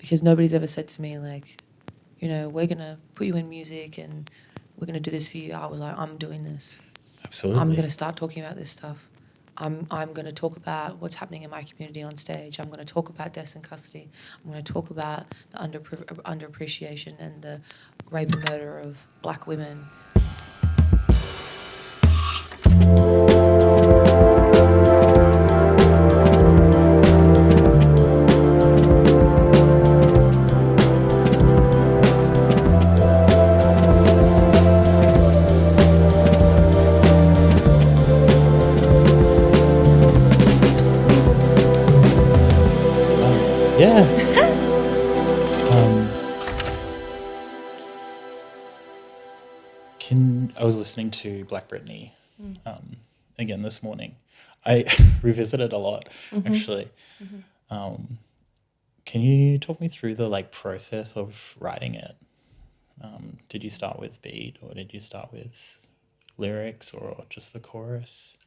because nobody's ever said to me like, you know, we're gonna put you in music and we're gonna do this for you. I was like, I'm doing this. Absolutely. I'm gonna start talking about this stuff. I'm gonna talk about what's happening in my community on stage. I'm gonna talk about deaths in custody. I'm gonna talk about the underappreciation and the rape and murder of black women. Yeah. I was listening to Black Britney again this morning. I revisited a lot, actually. Can you talk me through the like process of writing it? Did you start with beat, or did you start with lyrics, or just the chorus?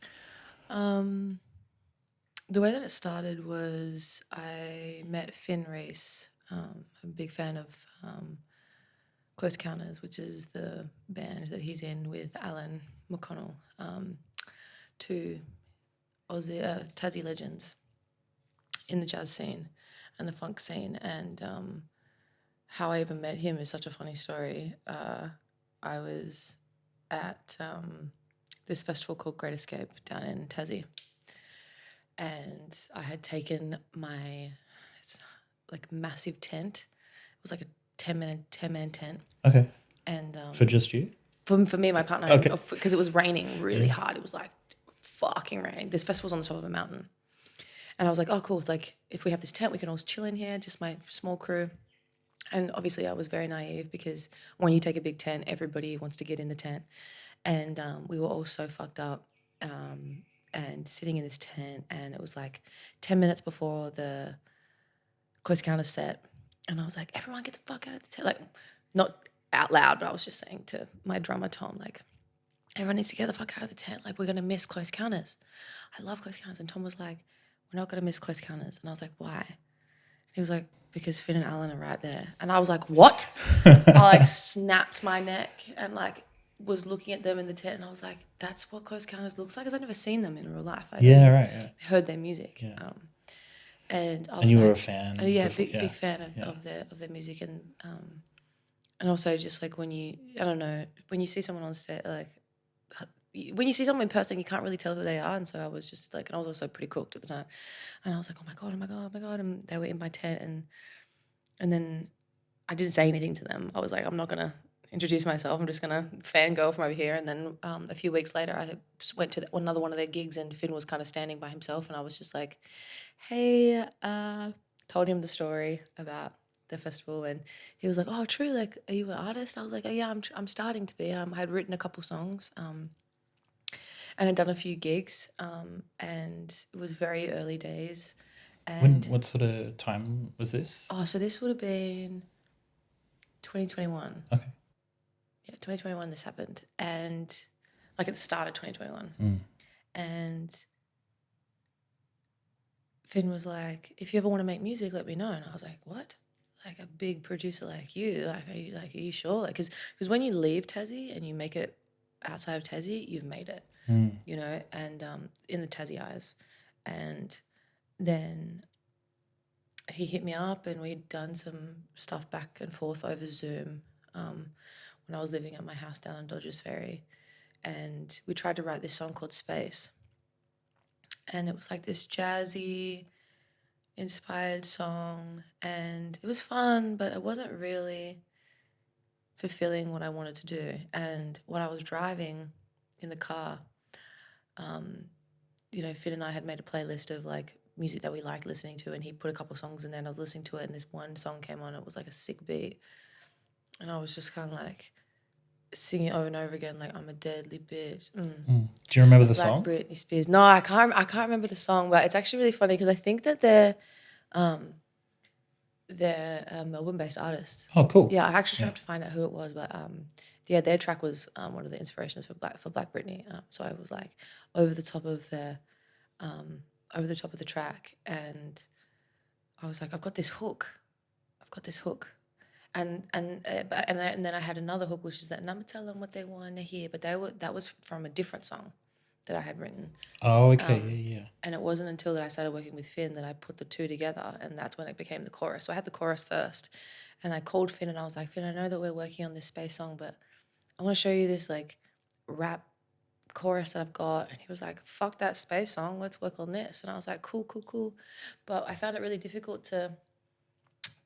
The way that it started was I met Finn Reese. I'm a big fan of Close Counters, which is the band that he's in with Alan McConnell, two Tassie legends in the jazz scene and the funk scene. And how I even met him is such a funny story. I was at this festival called Great Escape down in Tassie, and I had taken my like massive tent. It was like a 10-man tent. Okay. And for just you? For me and my partner. Okay. Because it was raining really hard. It was like fucking raining. This festival's on the top of a mountain. And I was like, oh, cool. It's like, if we have this tent, we can all chill in here, just my small crew. And obviously I was very naive because when you take a big tent, everybody wants to get in the tent. And we were all so fucked up and sitting in this tent, and it was like 10 minutes before the Close Counter set. And I was like, everyone get the fuck out of the tent. Like, not out loud, but I was just saying to my drummer, Tom, like, everyone needs to get the fuck out of the tent. Like, we're going to miss Close Counters. I love Close Counters. And Tom was like, we're not going to miss Close Counters. And I was like, why? And he was like, because Finn and Alan are right there. And I was like, what? I like snapped my neck and like was looking at them in the tent, and I was like, that's what Close Counters looks like, because I'd never seen them in real life. I heard their music. Yeah. And I was and you like, were a fan. Big fan of their music, and also just like when you see someone on stage, like when you see someone in person, you can't really tell who they are. And so I was just like, and I was also pretty cooked at the time, and I was like, oh my god, and they were in my tent, and then I didn't say anything to them. I was like, I'm not gonna introduce myself. I'm just gonna fangirl from over here. And then a few weeks later, I went to another one of their gigs, and Finn was kind of standing by himself, and I was just like, hey, told him the story about the festival, and he was like, oh, true, like, are you an artist? I was like, oh yeah, I'm starting to be. I had written a couple songs, and I'd done a few gigs, and it was very early days. And what sort of time was this? Oh, so this would have been 2021. Okay. Yeah, 2021 this happened, and like at the start of 2021. And Finn was like, if you ever want to make music, let me know. And I was like, what? Like a big producer like you? Like, are you sure? Like, because when you leave Tassie and you make it outside of Tassie, you've made it, you know, and in the Tassie eyes. And then he hit me up, and we'd done some stuff back and forth over Zoom when I was living at my house down in Dodgers Ferry. And we tried to write this song called Space. And it was like this jazzy inspired song, and it was fun, but it wasn't really fulfilling what I wanted to do. And when I was driving in the car, you know, Finn and I had made a playlist of like music that we liked listening to, and he put a couple songs in there, and I was listening to it, and this one song came on. It was like a sick beat, and I was just kind of like singing over and over again, like, I'm a deadly bitch. Do you remember the Black song? Britney Spears. No, I can't remember the song, but it's actually really funny because I think that they're Melbourne-based artists. Oh, cool. Yeah, I actually tried to find out who it was, but yeah, their track was one of the inspirations for Black Britney. So I was like over the top of the track, and I was like, I've got this hook. got this hook. And then I had another hook, which is that number, tell them what they want to hear. But that was from a different song that I had written. Oh, okay, yeah. And it wasn't until that I started working with Finn that I put the two together, and that's when it became the chorus. So I had the chorus first, and I called Finn and I was like, Finn, I know that we're working on this space song, but I want to show you this like rap chorus that I've got. And he was like, fuck that space song, let's work on this. And I was like, cool. But I found it really difficult to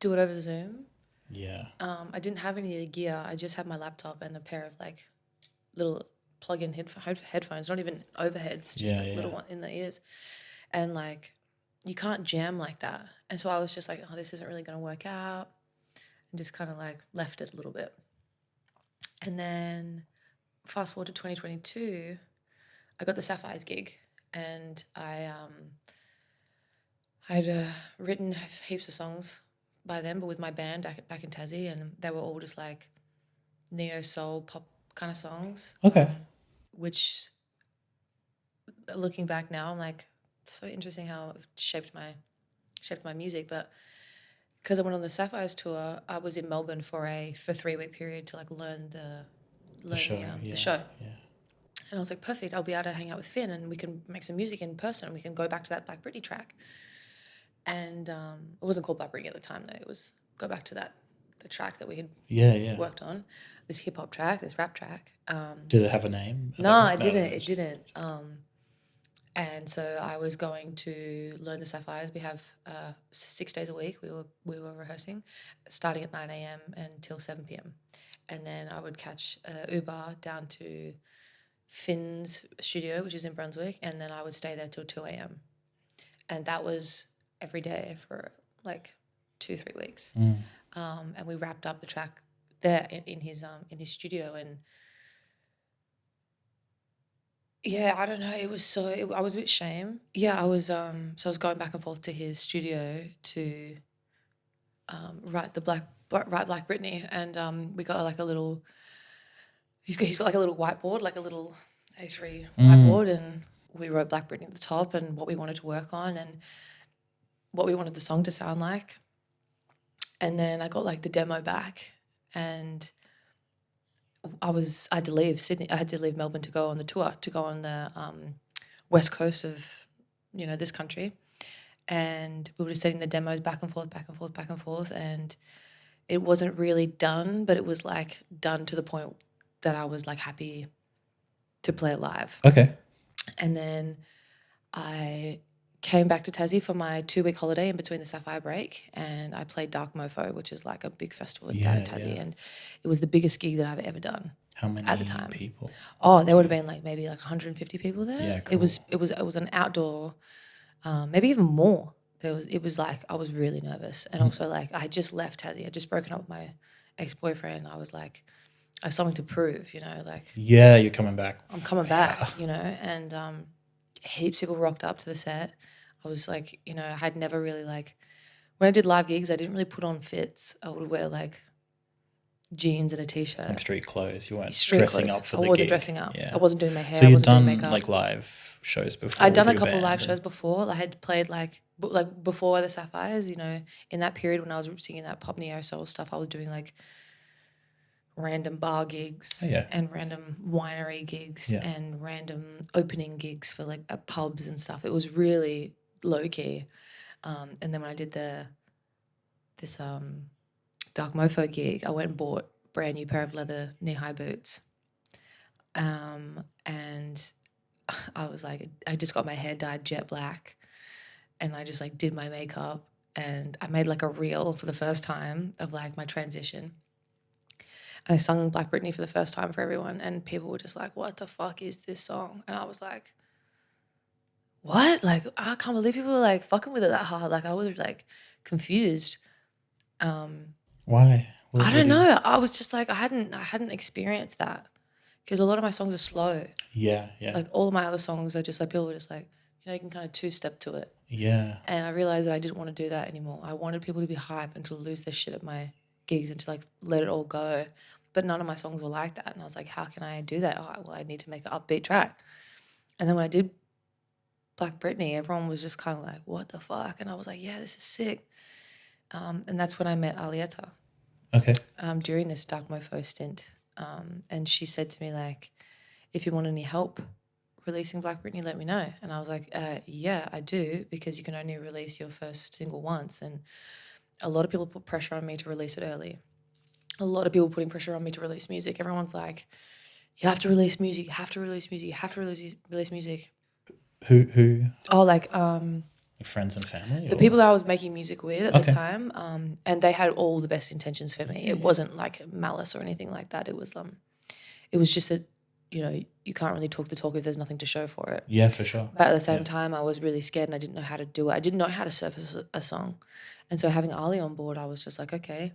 do it over Zoom. Yeah. I didn't have any gear. I just had my laptop and a pair of like little plug-in headphones, not even overheads, just little one in the ears. And like, you can't jam like that. And so I was just like, oh, this isn't really going to work out. And just kind of like left it a little bit. And then fast forward to 2022, I got the Sapphires gig, and I had written heaps of songs by them, but with my band back in Tassie, and they were all just like neo soul pop kind of songs. Okay. Which, looking back now, I'm like, it's so interesting how it shaped my music. But because I went on the Sapphires tour, I was in Melbourne for a 3-week period to like learn the show. Yeah. And I was like, perfect, I'll be able to hang out with Finn and we can make some music in person. We can go back to that Black Britney track. And it wasn't called Black Britney at the time though. It was go back to the track that we had worked on, this hip hop track, this rap track. Did it have a name? No, it didn't. It didn't. And so I was going to learn the Sapphires. We have 6 days a week. We were rehearsing, starting at 9 a.m. until 7 p.m. And then I would catch Uber down to Finn's studio, which is in Brunswick, and then I would stay there till 2 a.m. And that was every day for like 2-3 weeks. And we wrapped up the track there in his studio. And yeah, I don't know. It was I was a bit shame. Yeah, I was I was going back and forth to his studio to write Black Britney, and we got like a little. He's got like a little whiteboard, like a little A3 whiteboard, and we wrote Black Britney at the top and what we wanted to work on and what we wanted the song to sound like. And then I got like the demo back, and I had to leave Sydney. I had to leave Melbourne to go on the tour, to go on the west coast of, this country. And we were just setting the demos back and forth. And it wasn't really done, but it was like done to the point that I was like happy to play it live. Okay. And then I came back to Tassie for my 2-week holiday in between the Sapphire break, and I played Dark Mofo, which is like a big festival down in Tassie, and it was the biggest gig that I've ever done. How many at the time? People? Oh, there would have been like maybe like 150 people there. Yeah, cool. It was an outdoor, maybe even more. It was like I was really nervous, and also like I had just left Tassie. I'd just broken up with my ex-boyfriend. I was like, I have something to prove, like. Yeah, you're coming back. I'm coming back, and heaps of people rocked up to the set. I was like, I had never really like, when I did live gigs, I didn't really put on fits. I would wear like jeans and a t-shirt. Like street clothes. You weren't dressing up for the gig. I wasn't dressing up. Yeah. I wasn't doing my hair. So you'd done makeup. like live shows before? I'd done a couple of live shows before. I had played like before the Sapphires, in that period when I was singing that pop neo soul stuff, I was doing like random bar gigs and random winery gigs and random opening gigs for like pubs and stuff. It was really low key. And then when I did this Dark Mofo gig, I went and bought a brand new pair of leather knee-high boots. And I was like, I just got my hair dyed jet black, and I just like did my makeup, and I made like a reel for the first time of like my transition. And I sung Black Britney for the first time for everyone, and people were just like, what the fuck is this song? And I was like, what? Like, I can't believe people were like fucking with it that hard. Like, I was like confused. Why? I don't know. I was just like, I hadn't experienced that, because a lot of my songs are slow. Yeah. Like all of my other songs are just like, people were just like, you can kind of two-step to it. Yeah. And I realized that I didn't want to do that anymore. I wanted people to be hype and to lose their shit at my gigs and to like let it all go. But none of my songs were like that. And I was like, how can I do that? Oh, well, I need to make an upbeat track. And then when I did Black Britney, everyone was just kind of like, what the fuck? And I was like, yeah, this is sick. And that's when I met Alietta Okay. during this Dark Mofo stint. And she said to me, like, if you want any help releasing Black Britney, let me know. And I was like, yeah, I do, because you can only release your first single once. And a lot of people put pressure on me to release it early. A lot of people putting pressure on me to release music. Everyone's like, you have to release music, you have to release music, you have to release music. Who? Oh, like Friends and family? the or? people that I was making music with at Okay. the time, and they had all the best intentions for me. It wasn't like malice or anything like that. It was just that, you know, you can't really talk the talk if there's nothing to show for it. Yeah, for sure. But at the same time, I was really scared and I didn't know how to do it. I didn't know how to surface a song. And so having Ali on board, I was just like, okay.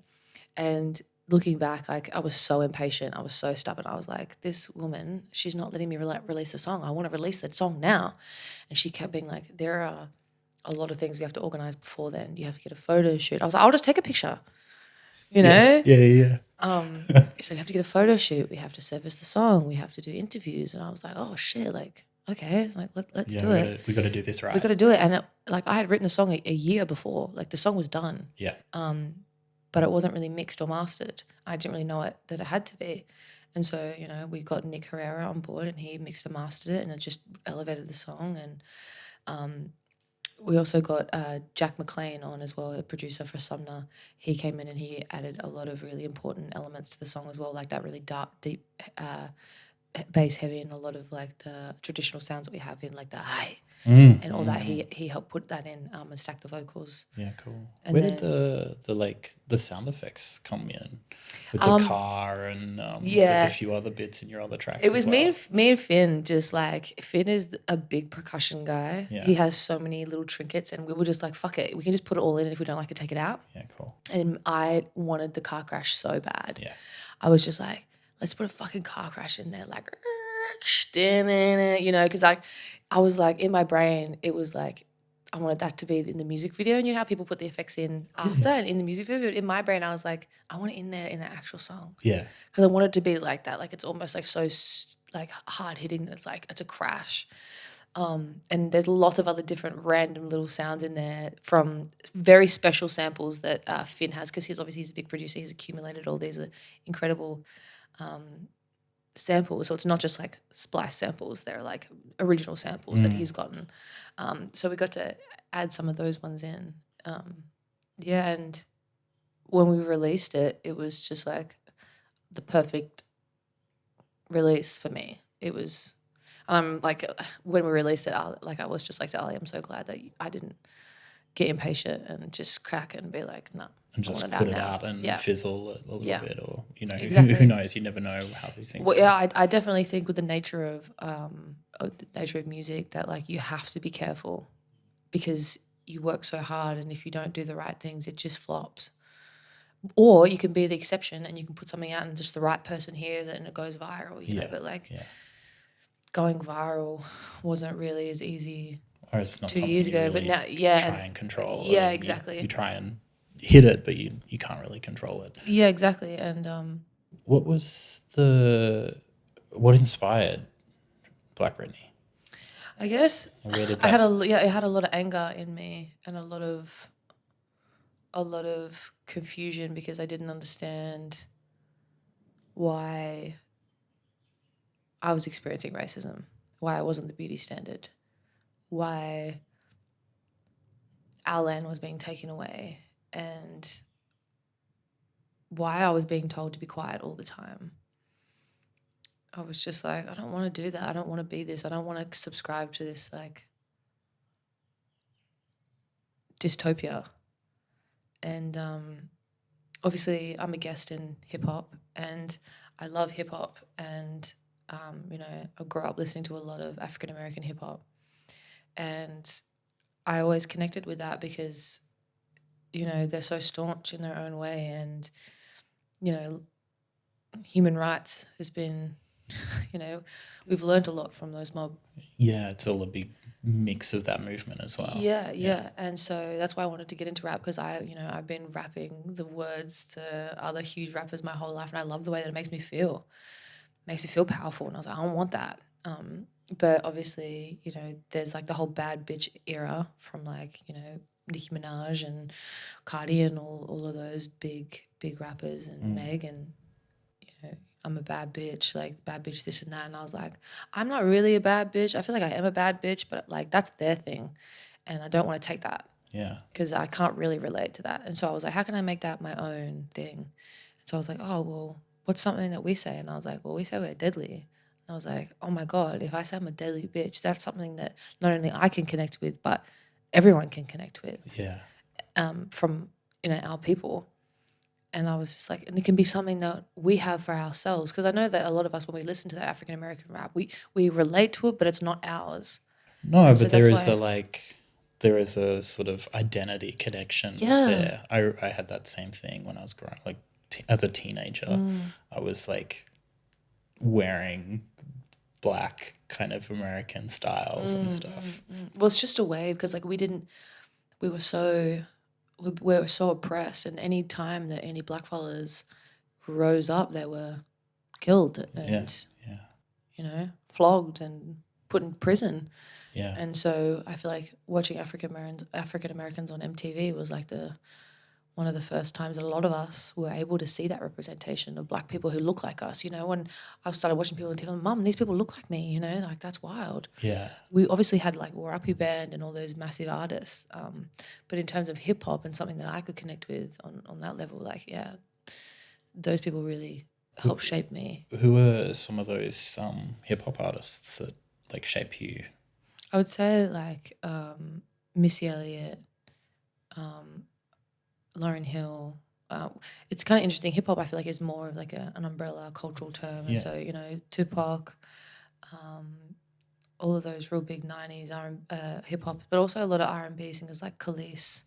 And looking back, like, I was so impatient. I was so stubborn. I was like, this woman, she's not letting me release a song. I want to release that song now. And she kept being like, there are a lot of things we have to organize before then. You have to get a photo shoot. I was like, I'll just take a picture, you know? Yes. Yeah. So we have to get a photo shoot. We have to surface the song. We have to do interviews. And I was like, oh, shit, like, okay, like, let's do it. We got to do this right. We got to do it. And like, I had written the song a year before. Like, the song was done. Yeah. But it wasn't really mixed or mastered. I didn't really know that it had to be. And so, you know, we got Nick Herrera on board and he mixed and mastered it and it just elevated the song. And we also got Jack McLean on as well, a producer for Sumner. He came in and he added a lot of really important elements to the song as well, like that really dark, deep bass heavy and a lot of like the traditional sounds that we have in like the high and all that. He helped put that in and stack the vocals. Yeah, cool. And Where did the sound effects come in with the car and there's a few other bits in your other tracks? It was as well? me and Finn. Just like Finn is a big percussion guy. Yeah. He has so many little trinkets, and we were just like, fuck it, we can just put it all in. And if we don't like it, take it out. Yeah, cool. And I wanted the car crash so bad. Yeah. I was just like, let's put a fucking car crash in there, like, you know, because like I was like in my brain, it was like I wanted that to be in the music video, and you know how people put the effects in after and in the music video. In my brain, I was like, I want it in there in the actual song. Yeah, because I want it to be like that, like it's almost like so like hard hitting that it's like it's a crash. And there's lots of other different random little sounds in there from very special samples that Finn has, because he's a big producer. He's accumulated all these incredible samples. So it's not just like splice samples. They're like original samples that he's gotten. So we got to add some of those ones in. And when we released it, it was just like the perfect release for me. It was... like when we released it, I was just like to Ali, I'm so glad that I didn't get impatient and just crack it and be like, no. And just put it out and fizzle a little bit, or you know, exactly. who knows? You never know how these things. Well, yeah, I definitely think with the nature of music that like you have to be careful because you work so hard, and if you don't do the right things, it just flops. Or you can be the exception and you can put something out and just the right person hears it and it goes viral, you know. But like. Yeah. Going viral wasn't really as easy or it's not 2 years ago, really but now, try and control. Yeah, exactly. You try and hit it, but you can't really control it. Yeah, exactly. And what inspired Black Britney? I guess it had a lot of anger in me and a lot of confusion because I didn't understand why I was experiencing racism, why I wasn't the beauty standard, why our land was being taken away, and why I was being told to be quiet all the time. I was just like, I don't want to do that. I don't want to be this. I don't want to subscribe to this like dystopia. And obviously I'm a guest in hip hop and I love hip hop, and you know, I grew up listening to a lot of African American hip hop, and I always connected with that because, you know, they're so staunch in their own way, and, you know, human rights has been, you know, we've learned a lot from those mob. Yeah, it's all a big mix of that movement as well. Yeah. And so that's why I wanted to get into rap, because I've been rapping the words to other huge rappers my whole life, and I love the way that it makes me feel. It makes me feel powerful, and I was like, I don't want that. But obviously, you know, there's like the whole bad bitch era from like, you know, Nicki Minaj and Cardi and all of those big rappers and Meg and, you know, I'm a bad bitch, like bad bitch this and that. And I was like, I'm not really a bad bitch. I feel like I am a bad bitch, but like that's their thing. And I don't want to take that. Yeah. Because I can't really relate to that. And so I was like, how can I make that my own thing? And so I was like, oh, well, what's something that we say? And I was like, well, we say we're deadly. And I was like, oh my God, if I say I'm a deadly bitch, that's something that not only I can connect with, but everyone can connect with. Yeah. From, you know, our people. And I was just like, and it can be something that we have for ourselves. Because I know that a lot of us, when we listen to that African American rap, we relate to it, but it's not ours. No, And but there is a sort of identity connection there. I had that same thing when I was growing, like as a teenager. I was like wearing black kind of American styles and stuff. Well, it's just a wave because like we were so oppressed, and any time that any blackfellas rose up, they were killed and you know, flogged and put in prison. Yeah. And so I feel like watching African Americans on MTV was like one of the first times that a lot of us were able to see that representation of black people who look like us. You know, when I started watching people on TV, Mum, these people look like me. You know, like that's wild. Yeah. We obviously had like Warapi Band and all those massive artists, but in terms of hip hop and something that I could connect with on that level, like those people really helped shape me. Who are some of those hip hop artists that like shape you? I would say like Missy Elliott, Lauryn Hill. It's kind of interesting. Hip hop, I feel like, is more of like an umbrella cultural term. And so, you know, Tupac, all of those real big 90s hip hop, but also a lot of R&B singers like Khalees.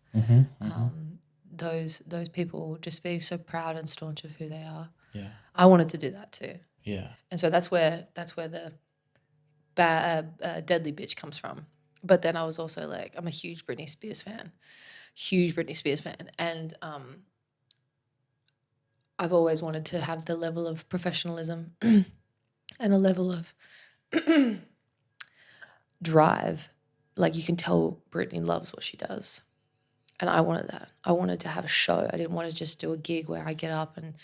Those people just being so proud and staunch of who they are. Yeah. I wanted to do that too. Yeah. And so that's where the deadly bitch comes from. But then I was also like, I'm a huge Britney Spears fan. And I've always wanted to have the level of professionalism and a level of drive. Like you can tell Britney loves what she does. And I wanted that. I wanted to have a show. I didn't want to just do a gig where I get up and,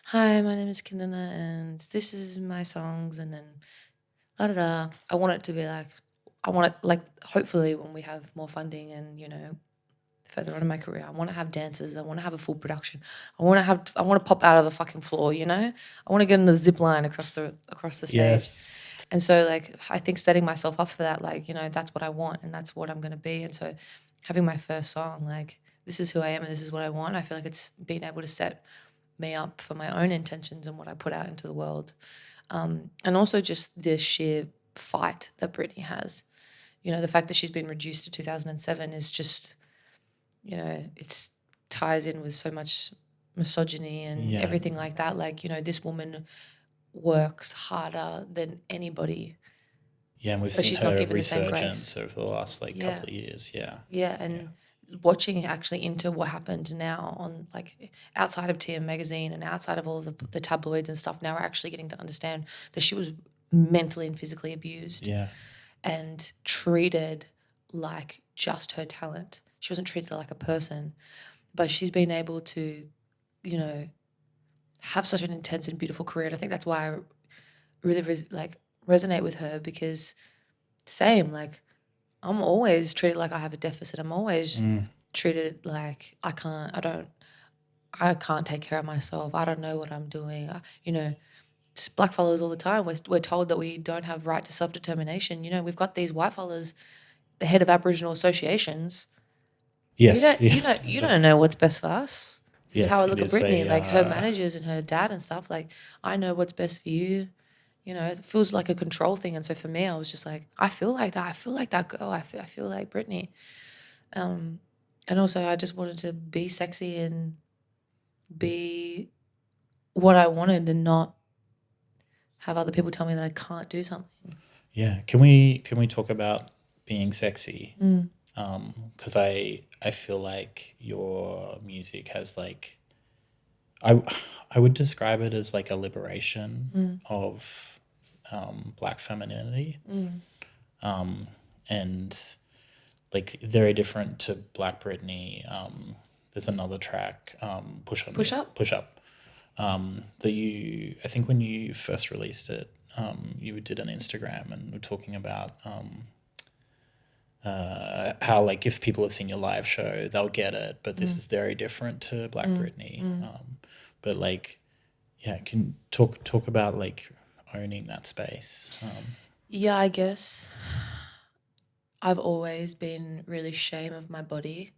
hi, my name is Kannina and this is my songs and then la-da-da. I want it to be like, hopefully when we have more funding and, you know, further on in my career, I want to have dancers. I want to have a full production. I want to pop out of the fucking floor, you know? I want to get in the zip line across the stage. Yes. And so, like, I think setting myself up for that, like, you know, that's what I want and that's what I'm going to be. And so having my first song, like, this is who I am and this is what I want, I feel like it's been able to set me up for my own intentions and what I put out into the world. And also just the sheer fight that Britney has. You know, the fact that she's been reduced to 2007 is just, you know, it ties in with so much misogyny and everything like that. Like, you know, this woman works harder than anybody. Yeah, and we've seen her resurgence over the last like couple of years. Yeah. And watching actually into what happened now on like outside of TM magazine and outside of all of the tabloids and stuff, now we're actually getting to understand that she was mentally and physically abused and treated like just her talent. She wasn't treated like a person, but she's been able to, you know, have such an intense and beautiful career. And I think that's why I really resonate with her, because same, like I'm always treated like I have a deficit. I'm always treated like I can't take care of myself. I don't know what I'm doing. You know, black fellas all the time, we're told that we don't have right to self-determination. You know, we've got these white fellas, the head of Aboriginal associations. Yes. You don't know what's best for us. This is how I look at Britney, like her managers and her dad and stuff. Like, I know what's best for you. You know, it feels like a control thing. And so for me, I was just like, I feel like that. I feel like that girl. I feel like Britney. And also I just wanted to be sexy and be what I wanted and not have other people tell me that I can't do something. Yeah. Can we talk about being sexy? Because I feel like your music has like, I would describe it as like a liberation of Black femininity. And like very different to Black Britney. There's another track, Push Up. Push Up? Push Up. That I think when you first released it, you did an Instagram and were talking about how like if people have seen your live show, they'll get it, but this is very different to Black Britney. But like, yeah, can talk about like owning that space. Yeah, I guess I've always been really ashamed of my body.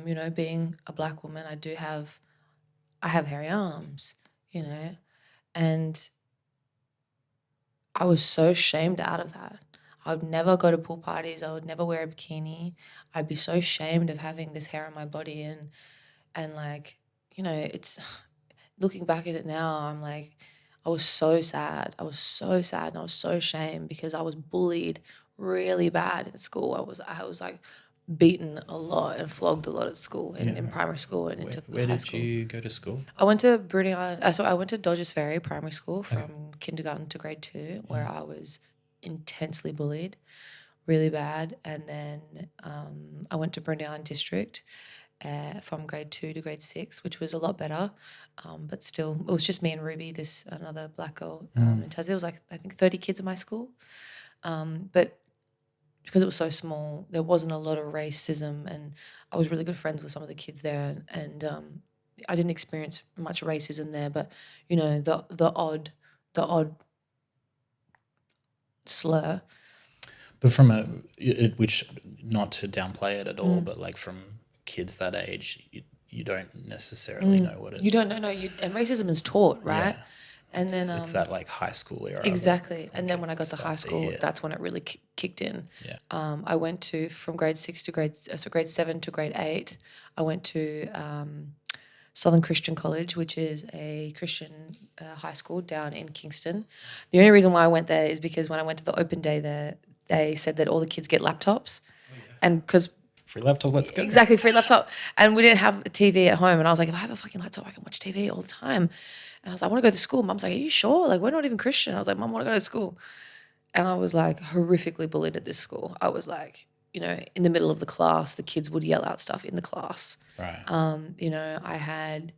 You know, being a Black woman, I have hairy arms, you know, and I was so shamed out of that. I would never go to pool parties. I would never wear a bikini. I'd be so ashamed of having this hair on my body, and like, you know, it's looking back at it now, I'm like, I was so sad. I was so sad and I was so ashamed because I was bullied really bad in school. I was like beaten a lot and flogged a lot at school in primary school and into Where high did school. you go to school? I went to Bruning Island. So I went to Dodgers Ferry Primary School from kindergarten to grade 2, where I was intensely bullied, really bad. And then I went to Bruning Island District from grade 2 to grade 6, which was a lot better. But still, it was just me and Ruby, another Black girl in Tassie. There was like, I think 30 kids in my school. But because it was so small, there wasn't a lot of racism, and I was really good friends with some of the kids there, and I didn't experience much racism there, but you know, the odd slur. But from which, not to downplay it at all, but like from kids that age, you don't necessarily know what it is. You don't know, no, and racism is taught, right? Yeah. And then it's that like high school era. Exactly. And then when I got to high school, that's when it really kicked in. Yeah. I went to, from grade 6 to grade 7 to grade 8, I went to Southern Christian College, which is a Christian high school down in Kingston. The only reason why I went there is because when I went to the open day there, they said that all the kids get laptops. And because free laptop, let's go. Exactly, free laptop. And we didn't have a TV at home. And I was like, if I have a fucking laptop, I can watch TV all the time. And I was like, I want to go to school. Mum's like, are you sure? Like, we're not even Christian. I was like, Mum, I want to go to school. And I was like horrifically bullied at this school. I was like, you know, in the middle of the class, the kids would yell out stuff in the class. Right. You know, I had,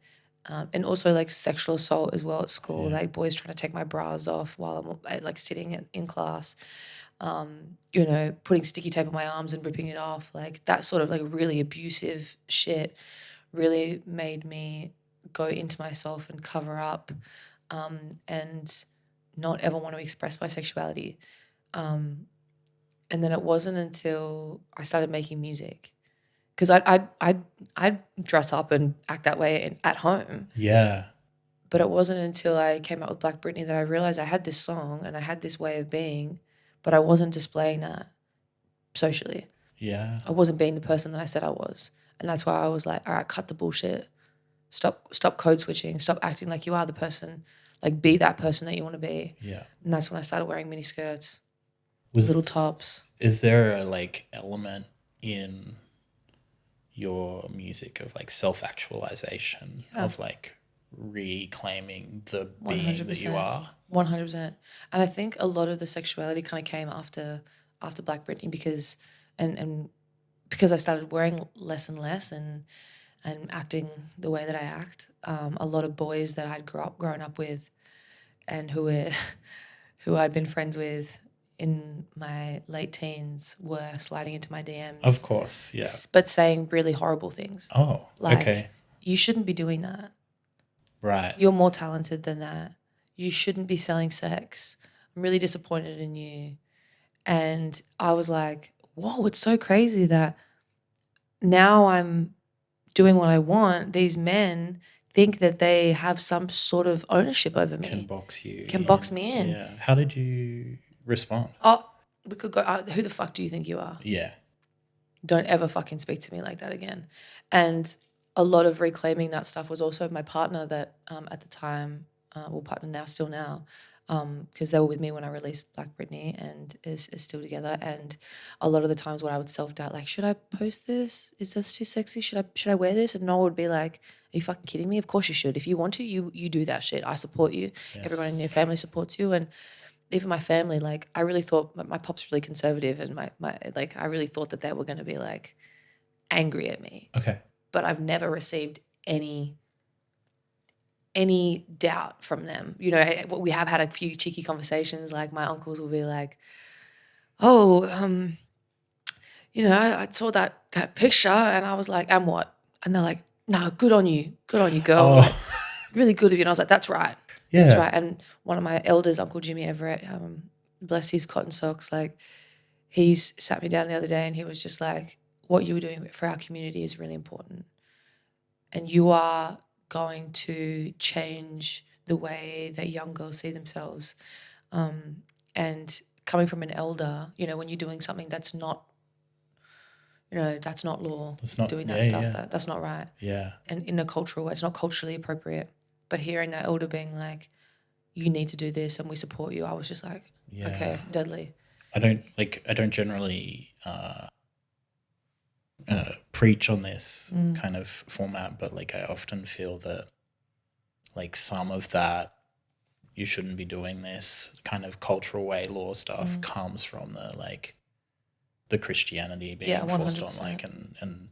and also like sexual assault as well at school, like boys trying to take my bras off while I'm like sitting in class. You know, putting sticky tape on my arms and ripping it off, like that sort of like really abusive shit really made me go into myself and cover up and not ever want to express my sexuality. And then it wasn't until I started making music, because I'd dress up and act that way at home. Yeah. But it wasn't until I came out with Black Britney that I realized I had this song and I had this way of being, but I wasn't displaying that socially. Yeah. I wasn't being the person that I said I was. And that's why I was like, all right, cut the bullshit. Stop code switching. Stop acting like you are the person. Like, be that person that you want to be. Yeah. And that's when I started wearing mini skirts, little tops. Is there a like element in your music of like self-actualization, of like reclaiming the being 100%. that you are? 100%. And I think a lot of the sexuality kind of came after Black Britney, because because I started wearing less and less and acting the way that I act. A lot of boys that I'd grown up with and who I'd been friends with in my late teens were sliding into my DMs. Of course, yeah. But saying really horrible things. Oh, like, okay. You shouldn't be doing that. Right. You're more talented than that. You shouldn't be selling sex. I'm really disappointed in you. And I was like, whoa, it's so crazy that now I'm doing what I want. These men think that they have some sort of ownership over me. Can box me in. Yeah. How did you respond? Oh, we could go, who the fuck do you think you are? Yeah. Don't ever fucking speak to me like that again. And a lot of reclaiming that stuff was also my partner that at the time, partner now, still now, because they were with me when I released Black Britney and is still together. And a lot of the times when I would self-doubt, like, should I post this? Is this too sexy? Should I wear this? And Noel would be like, are you fucking kidding me? Of course you should. If you want to, you do that shit. I support you. Yes. Everyone in your family supports you. And even my family, like I really thought my pop's really conservative, and my like I really thought that they were going to be like angry at me. Okay. But I've never received any doubt from them. You know, we have had a few cheeky conversations. Like my uncles will be like, "Oh, you know, I saw that picture," and I was like, "And what?" And they're like, "No, good on you, girl. Oh. Like, really good of you." And I was like, "That's right, Yeah. that's right." And one of my elders, Uncle Jimmy Everett, bless his cotton socks, like he's sat me down the other day and he was just like, "What you were doing for our community is really important, and you are going to change the way that young girls see themselves." And coming from an elder, you know, when you're doing something that's not, you know, that's not law, It's not doing that stuff, that's not right. Yeah. And in a cultural way, it's not culturally appropriate. But hearing that elder being like, "You need to do this and we support you," I was just like, okay, deadly. I don't generally preach on this kind of format, but like I often feel that like some of that you shouldn't be doing this kind of cultural way law stuff comes from the Christianity being enforced 100%. on and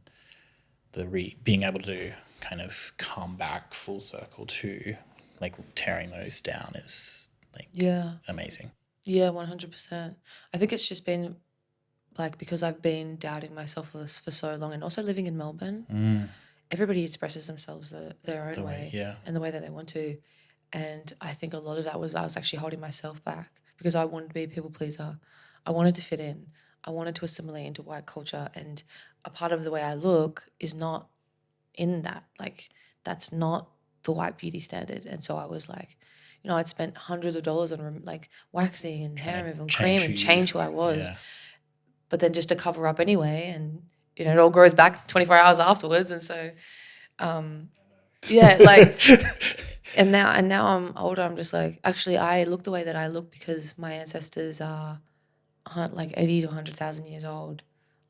the being able to kind of come back full circle to like tearing those down is like amazing. Yeah, 100%. I think it's just been like because I've been doubting myself for so long, and also living in Melbourne, everybody expresses themselves their own way and the way that they want to. And I think a lot of that was I was actually holding myself back because I wanted to be a people pleaser. I wanted to fit in. I wanted to assimilate into white culture, and a part of the way I look is not in that. Like that's not the white beauty standard. And so I was like, you know, I'd spent hundreds of dollars on like waxing and hair removal and cream and change who I was. Yeah. But then just to cover up anyway, and you know, it all grows back 24 hours afterwards. And so, yeah, like, and now I'm older. I'm just like, actually, I look the way that I look because my ancestors are like 80 to 100,000 years old.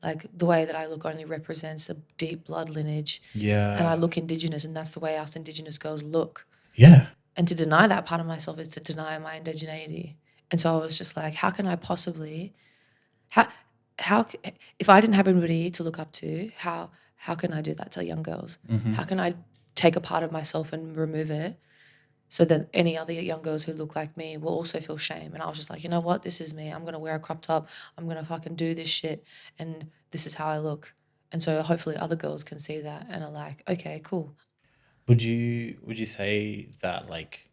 Like the way that I look only represents a deep blood lineage. Yeah. And I look Indigenous, and that's the way us Indigenous girls look. Yeah. And to deny that part of myself is to deny my indigeneity. And so I was just like, how can I possibly, how if I didn't have anybody to look up to, how can I do that to young girls? Mm-hmm. How can I take a part of myself and remove it so that any other young girls who look like me will also feel shame? And I was just like, you know what? This is me. I'm going to wear a crop top. I'm going to fucking do this shit. And this is how I look. And so hopefully other girls can see that and are like, okay, cool. Would you say that like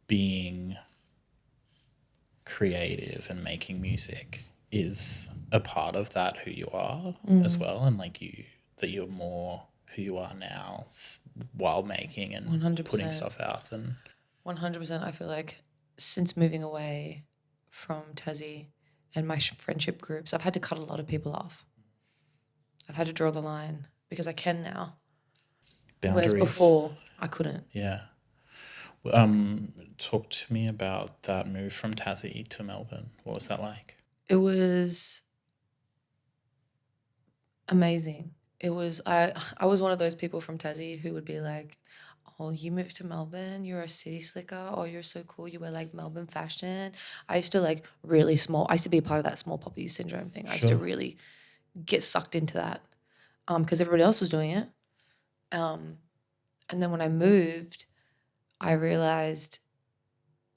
being creative and making music is a part of that who you are as well, and like that you're more who you are now while making and 100%. putting stuff out? And 100%. I feel like since moving away from Tassie and my friendship groups, I've had to cut a lot of people off. I've had to draw the line because I can now. Boundaries. Whereas before I couldn't. Yeah. Talk to me about that move from Tassie to Melbourne. What was that like? It was amazing. It was I was one of those people from Tassie who would be like, "Oh, you moved to Melbourne, you're a city slicker, oh, you're so cool, you wear like Melbourne fashion." I used to like really small, I used to be a part of that small poppy syndrome thing. I used to really get sucked into that because everybody else was doing it. And then when I moved, I realized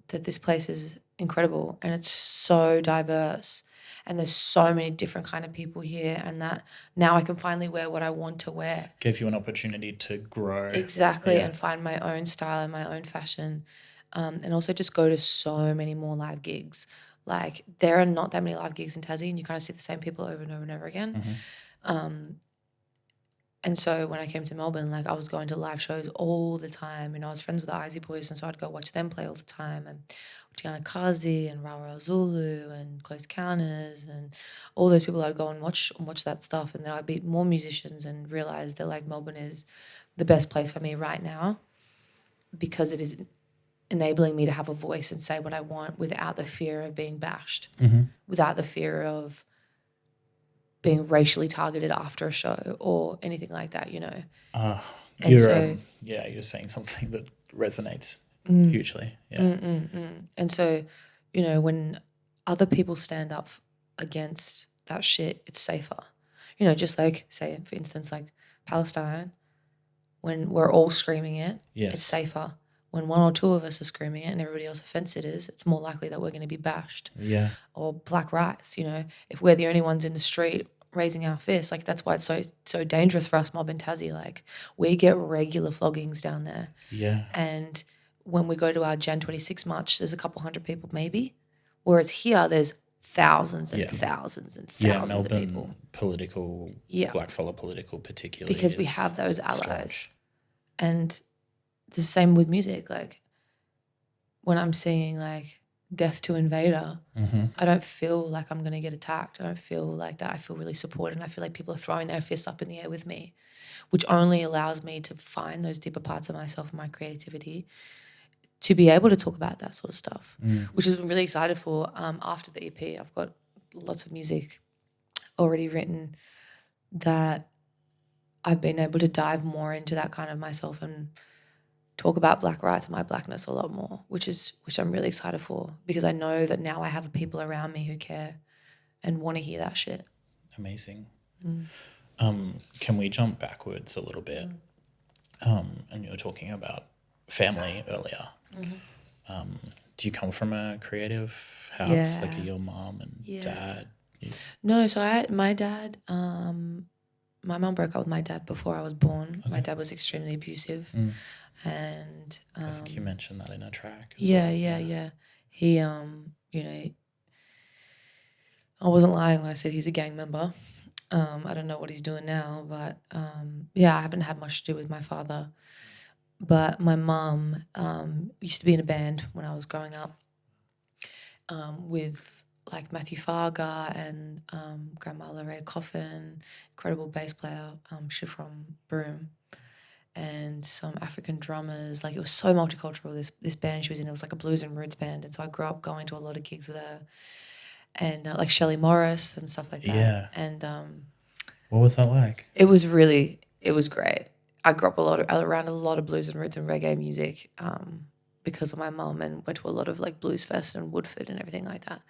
that this place is incredible and it's so diverse and there's so many different kind of people here, and that now I can finally wear what I want to wear. Gave you an opportunity to grow. Exactly, and find my own style and my own fashion, and also just go to so many more live gigs. Like there are not that many live gigs in Tassie, and you kind of see the same people over and over and over again. Mm-hmm. And so when I came to Melbourne, like I was going to live shows all the time. You know, I was friends with the Izzy boys, and so I'd go watch them play all the time. And Tiana Kazi and Rawa Zulu and Close Counters and all those people, I'd go and watch that stuff. And then I'd meet more musicians and realize that like Melbourne is the best place for me right now because it is enabling me to have a voice and say what I want without the fear of being bashed, without the fear of being racially targeted after a show or anything like that, you know. You're saying something that resonates hugely. Yeah. And so you know, when other people stand up against that shit, it's safer. You know, just like, say, for instance, like Palestine, when we're all screaming it, it's safer. When one or two of us are screaming it and everybody else are fence sitters, it's more likely that we're going to be bashed. Yeah. Or black rights, you know, if we're the only ones in the street raising our fists, like that's why it's so dangerous for us mob in Tassie. Like we get regular floggings down there. Yeah. And when we go to our Jan 26 march, there's a couple hundred people maybe. Whereas here there's thousands and thousands and thousands of people. Political, blackfellow political particularly. Because we have those allies. Staunch. And it's the same with music. Like when I'm singing like Death to Invader, I don't feel like I'm going to get attacked. I don't feel like that. I feel really supported and I feel like people are throwing their fists up in the air with me, which only allows me to find those deeper parts of myself and my creativity to be able to talk about that sort of stuff, which is I'm really excited for. After the EP, I've got lots of music already written that I've been able to dive more into that kind of myself and talk about black rights and my blackness a lot more, which I'm really excited for because I know that now I have people around me who care and want to hear that shit. Amazing. Can we jump backwards a little bit? And you were talking about family earlier. Do you come from a creative house? Like your mom and dad? No, so my dad, my mom broke up with my dad before I was born. Okay. My dad was extremely abusive. And I think you mentioned that in a track as well. Yeah. He, you know, I wasn't lying when I said he's a gang member. I don't know what he's doing now, but I haven't had much to do with my father. But my mum used to be in a band when I was growing up with like Matthew Fargar and Grandma Lorraine Coffin, incredible bass player, she from Broome, and some African drummers. Like it was so multicultural, this band she was in. It was like a blues and roots band. And so I grew up going to a lot of gigs with her and like Shelley Morris and stuff like that. Yeah. And what was that like? It was great. I grew up around a lot of blues and roots and reggae music because of my mum and went to a lot of like Blues Fest and Woodford and everything like that.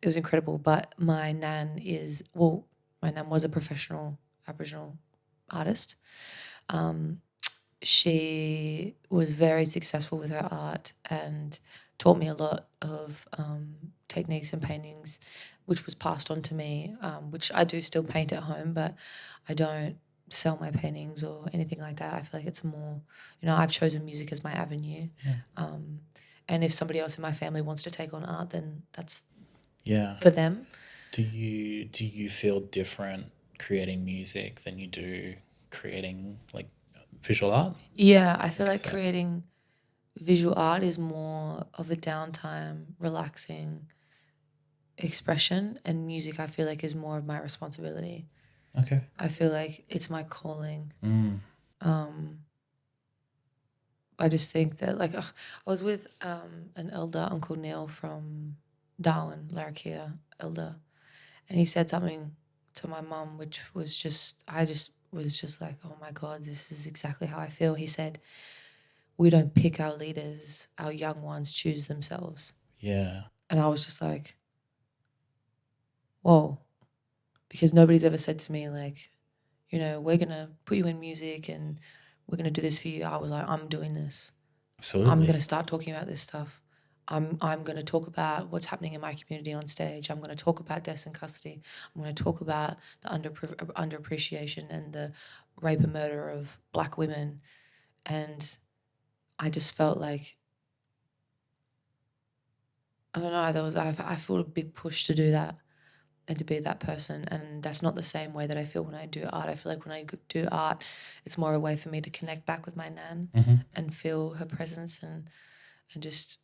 It was incredible. But my nan was a professional Aboriginal artist. She was very successful with her art and taught me a lot of techniques and paintings, which was passed on to me, which I do still paint at home, but I don't sell my paintings or anything like that. I feel like it's more, I've chosen music as my avenue. Yeah. And if somebody else in my family wants to take on art, then that's for them. Do you feel different creating music than you do creating like visual art? Yeah, I feel like creating visual art is more of a downtime, relaxing expression, and music I feel like is more of my responsibility. Okay. I feel like it's my calling. I just think that like I was with an elder, Uncle Neil from Darwin, Larrakia elder, and he said something to my mum which was just was just like, oh my God, this is exactly how I feel. He said, we don't pick our leaders, our young ones choose themselves. Yeah. And I was just like, whoa. Because nobody's ever said to me like, we're going to put you in music and we're going to do this for you. I was like, I'm doing this. Absolutely. I'm going to start talking about this stuff. I'm going to talk about what's happening in my community on stage. I'm going to talk about deaths in custody. I'm going to talk about the underappreciation and the rape and murder of Black women. And I just felt like, I don't know, I felt a big push to do that and to be that person. And that's not the same way that I feel when I do art. I feel like when I do art, it's more a way for me to connect back with my nan and feel her presence and just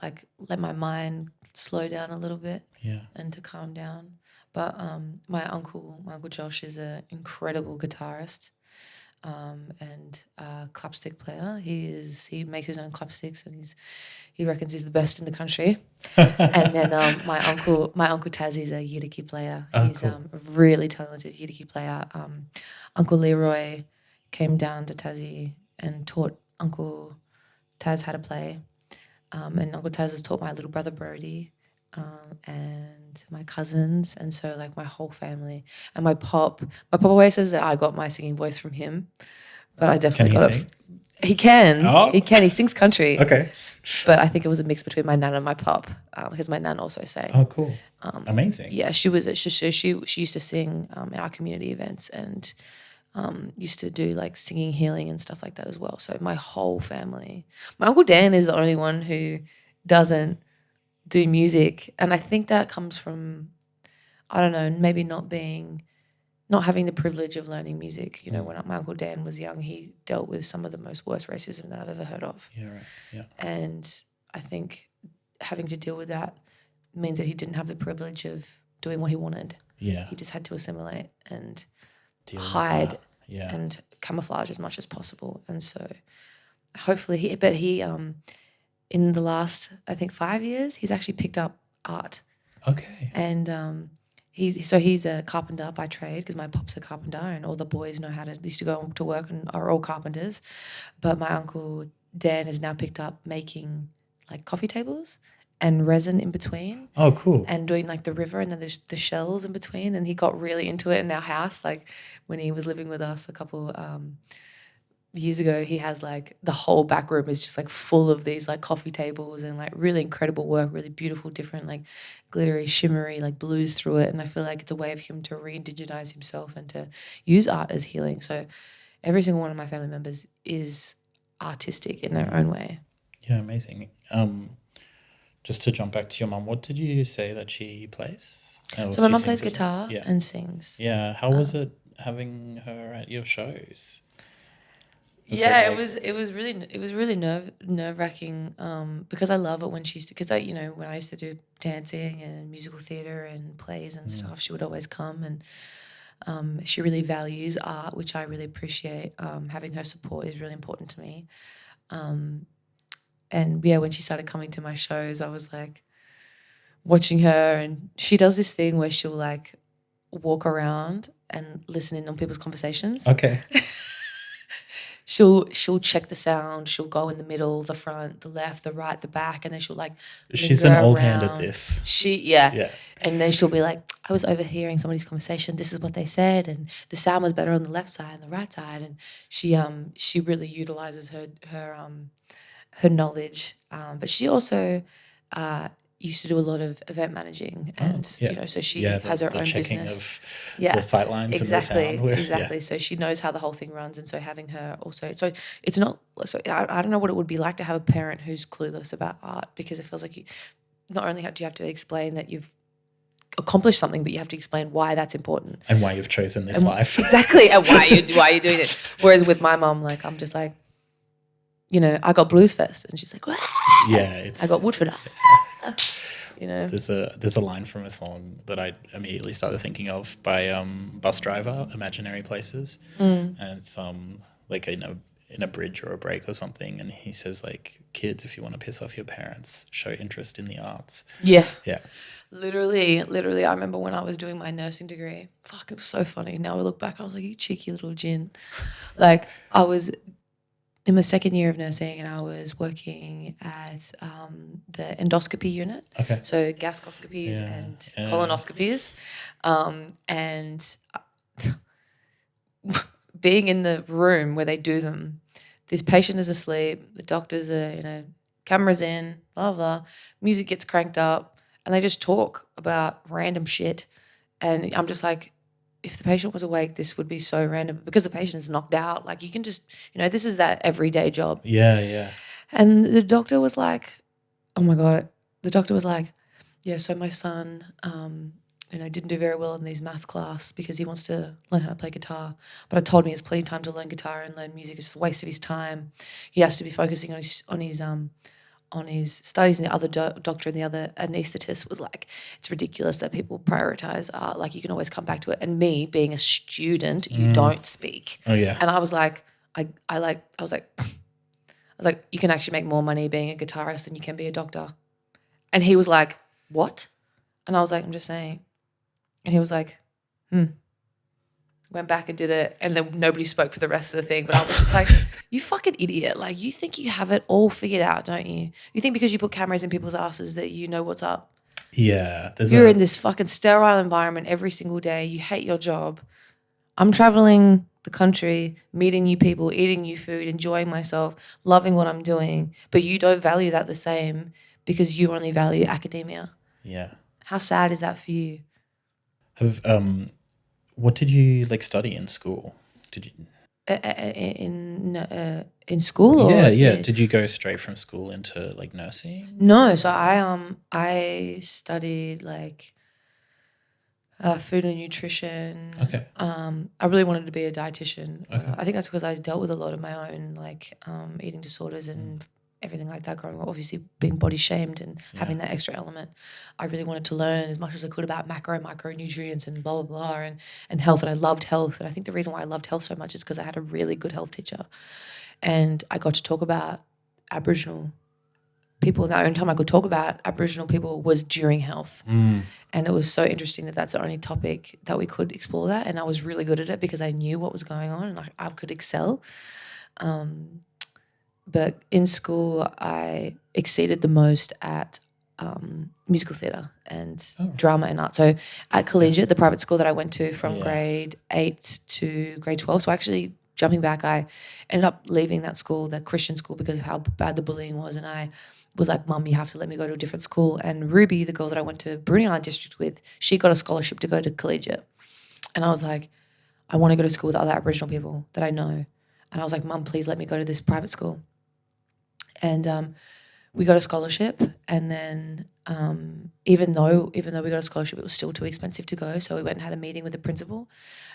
like let my mind slow down a little bit and to calm down. But my uncle Josh is an incredible guitarist and clapstick player. He makes his own clapsticks and he reckons he's the best in the country. And then my uncle Tazzie's a Yidaki player. He's cool. A really talented Yidaki player. Uncle Leroy came down to Tassie and taught Uncle Taz how to play. And Uncle Taz has taught my little brother Brody, and my cousins, and so like my whole family. And my pop always says that I got my singing voice from him, but I definitely got it. He can. Oh. He can. He sings country. Okay. But I think it was a mix between my nan and my pop, because my nan also sang. Oh, cool. Amazing. Yeah, she used to sing in our community events, and used to do like singing healing and stuff like that as well. So my whole family. My Uncle Dan is the only one who doesn't do music, and I think that comes from, I don't know, maybe not having the privilege of learning music. You know, when my Uncle Dan was young, he dealt with some of the most worst racism that I've ever heard of. Yeah, right. Yeah. And I think having to deal with that means that he didn't have the privilege of doing what he wanted. Yeah. He just had to assimilate and hide and camouflage as much as possible. And so hopefully he in the last, I think, 5 years, he's actually picked up art. Okay. And he's a carpenter by trade, because my pop's a carpenter and all the boys used to go to work and are all carpenters. But my Uncle Dan has now picked up making like coffee tables and resin in between. Oh, cool. And doing like the river and then the shells in between. And he got really into it in our house. Like when he was living with us a couple years ago, he has like the whole back room is just like full of these like coffee tables and like really incredible work, really beautiful, different like glittery, shimmery like blues through it. And I feel like it's a way of him to re-indigenize himself and to use art as healing. So every single one of my family members is artistic in their own way. Yeah, amazing. Just to jump back to your mum, what did you say that she plays? So my mum plays guitar and sings. Yeah. How was it having her at your shows? It was really nerve wracking, because I love it when when I used to do dancing and musical theatre and plays and stuff, she would always come, and she really values art, which I really appreciate. Having her support is really important to me. And when she started coming to my shows, I was like watching her, and she does this thing where she'll like walk around and listen in on people's conversations. Okay. She'll check the sound. She'll go in the middle, the front, the left, the right, the back, and then she'll like. She's an old hand at this. Yeah. And then she'll be like, "I was overhearing somebody's conversation. This is what they said, and the sound was better on the left side and the right side." And she really utilizes her knowledge, but she also used to do a lot of event managing, and so she has her own business. The sight lines and the sound. Exactly. So she knows how the whole thing runs, and so having her also, so it's not. So I don't know what it would be like to have a parent who's clueless about art, because it feels like you not only do you have to explain that you've accomplished something, but you have to explain why that's important and why you've chosen this life. Exactly, and why you're doing it. Whereas with my mum, like I'm just like, I got Blues Fest, and she's like, "Wah!" I got Woodford. There's a line from a song that I immediately started thinking of by Bus Driver, Imaginary Places, and it's like in a bridge or a break or something, and he says like, "Kids, if you want to piss off your parents, show interest in the arts." Yeah. Yeah. Literally, I remember when I was doing my nursing degree. Fuck, it was so funny. Now I look back, I was like, "You cheeky little gin." Like I was in my second year of nursing, and I was working at the endoscopy unit. Okay. So gascoscopies and colonoscopies. And being in the room where they do them, this patient is asleep, the doctors are, cameras in, blah, blah, music gets cranked up, and they just talk about random shit. And I'm just like, if the patient was awake, this would be so random. But because the patient is knocked out, like you can just, this is that everyday job. Yeah, yeah. And the doctor was like, oh my God. The doctor was like, yeah, so my son, didn't do very well in these math class because he wants to learn how to play guitar. But I told him he has plenty of time to learn guitar and learn music. It's just a waste of his time. He has to be focusing on his studies. And the other doctor and the other anaesthetist was like, it's ridiculous that people prioritize art. Like you can always come back to it. And me being a student, you don't speak. Oh yeah. And I was like, I was like, you can actually make more money being a guitarist than you can be a doctor. And he was like, what? And I was like, I'm just saying. And he was like, went back and did it, and then nobody spoke for the rest of the thing. But I was just like, you fucking idiot. Like, you think you have it all figured out, don't you? You think because you put cameras in people's asses that you know what's up. Yeah. You're in this fucking sterile environment every single day. You hate your job. I'm traveling the country, meeting new people, eating new food, enjoying myself, loving what I'm doing. But you don't value that the same because you only value academia. Yeah. How sad is that for you? What did you like study in school? Did you? In school? Or yeah. Did you go straight from school into like nursing? No, so I studied like food and nutrition. Okay. I really wanted to be a dietitian. Okay. I think that's because I dealt with a lot of my own like eating disorders and everything like that growing up. Obviously being body shamed and having that extra element. I really wanted to learn as much as I could about micronutrients and blah, blah, blah, and health. And I loved health. And I think the reason why I loved health so much is because I had a really good health teacher. And I got to talk about Aboriginal people. The only time I could talk about Aboriginal people was during health. And it was so interesting that that's the only topic that we could explore that. And I was really good at it because I knew what was going on and I could excel. But in school, I exceeded the most at musical theatre and drama and art. So at Collegiate, the private school that I went to from grade 8 to grade 12, so actually jumping back, I ended up leaving that school, that Christian school, because of how bad the bullying was. And I was like, Mum, you have to let me go to a different school. And Ruby, the girl that I went to Bruny Island District with, she got a scholarship to go to Collegiate. And I was like, I want to go to school with other Aboriginal people that I know. And I was like, Mum, please let me go to this private school. And we got a scholarship, and then even though we got a scholarship, it was still too expensive to go. So we went and had a meeting with the principal,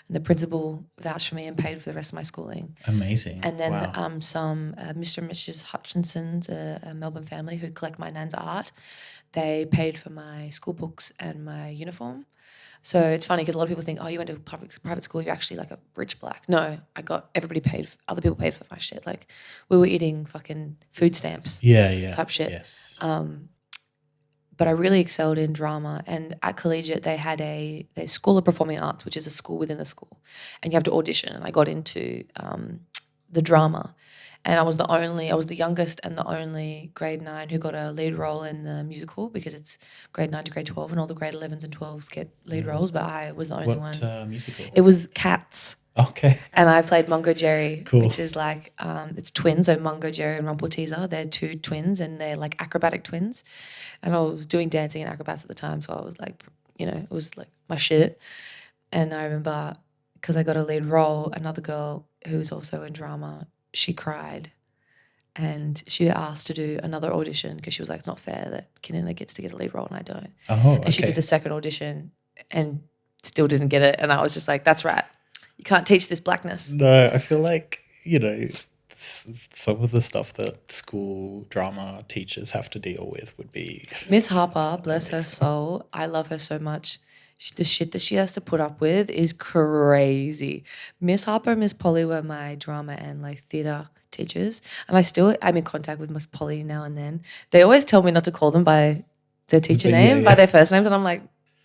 and the principal vouched for me and paid for the rest of my schooling. Amazing. And then some Mr. and Mrs. Hutchinson's, a Melbourne family who collect my nan's art, they paid for my school books and my uniform. So it's funny because a lot of people think, oh, you went to private school, you're actually like a rich black. No, other people paid for my shit. Like we were eating fucking food stamps type shit. Yes. But I really excelled in drama. And at Collegiate, they had a School of Performing Arts, which is a school within the school. And you have to audition. And I got into the drama. And I was the youngest and the only grade 9 who got a lead role in the musical, because it's grade 9 to grade 12 and all the grade 11s and 12s get lead roles, but I was the only one. What musical? It was Cats. Okay. And I played Mungo Jerry, cool. which is like, it's twins, so Mungo Jerry and Rumpelteazer. They're two twins and they're like acrobatic twins. And I was doing dancing and acrobats at the time, so I was like, it was like my shit. And I remember, because I got a lead role, another girl who was also in drama, she cried and she asked to do another audition because she was like, it's not fair that Kannina gets to get a lead role and I don't. And she did a second audition and still didn't get it. And I was just like, that's right. You can't teach this blackness. No, I feel like, some of the stuff that school drama teachers have to deal with would be... Miss Harper, bless her soul, I love her so much. The shit that she has to put up with is crazy. Miss Harper and Miss Polly were my drama and like theatre teachers, and I'm in contact with Miss Polly now and then. They always tell me not to call them by their teacher name, by their first names, and I'm like,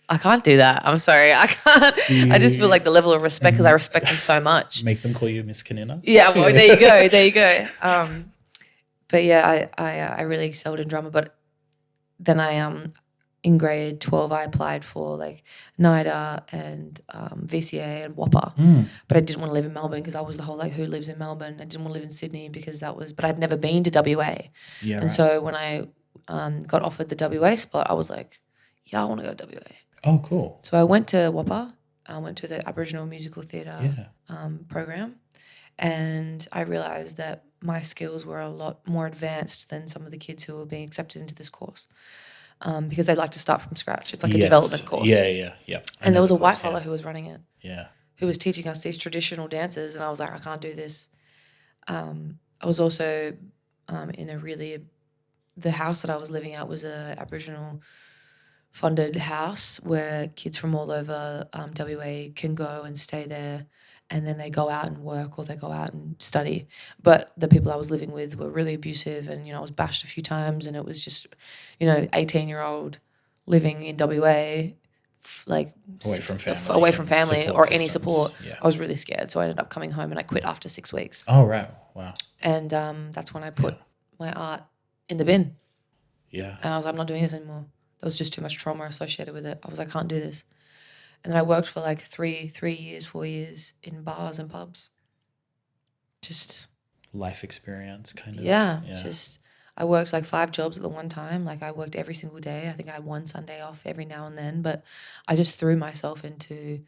I can't do that. I'm sorry, I can't. I just feel like the level of respect, because I respect them so much. Make them call you Miss Kannina? Yeah, well, there you go. But yeah, I really excelled in drama, but then in grade 12, I applied for like NIDA and VCA and WAPA, but I didn't want to live in Melbourne because I was the whole like, who lives in Melbourne? I didn't want to live in Sydney but I'd never been to WA. Yeah, and so when I got offered the WA spot, I was like, yeah, I want to go to WA. Oh, cool. So I went to WAPA. I went to the Aboriginal Musical Theatre program, and I realised that my skills were a lot more advanced than some of the kids who were being accepted into this course. Because they like to start from scratch. It's like a development course. Yeah. And there was a white fella who was running it. Yeah. Who was teaching us these traditional dances, and I was like, I can't do this. I was also the house that I was living at was a Aboriginal funded house where kids from all over WA can go and stay there, and then they go out and work or they go out and study. But the people I was living with were really abusive, and, I was bashed a few times, and it was just, 18-year-old living in WA away from family or any systems. support. Yeah. I was really scared, so I ended up coming home and I quit after 6 weeks. Oh, right. Wow. And that's when I put my art in the bin. Yeah. And I was like, I'm not doing this anymore. There was just too much trauma associated with it. I was like, I can't do this. And then I worked for like 4 years in bars and pubs. Just life experience kind of. Yeah. Just I worked like 5 jobs at the one time. Like I worked every single day. I think I had one Sunday off every now and then. But I just threw myself into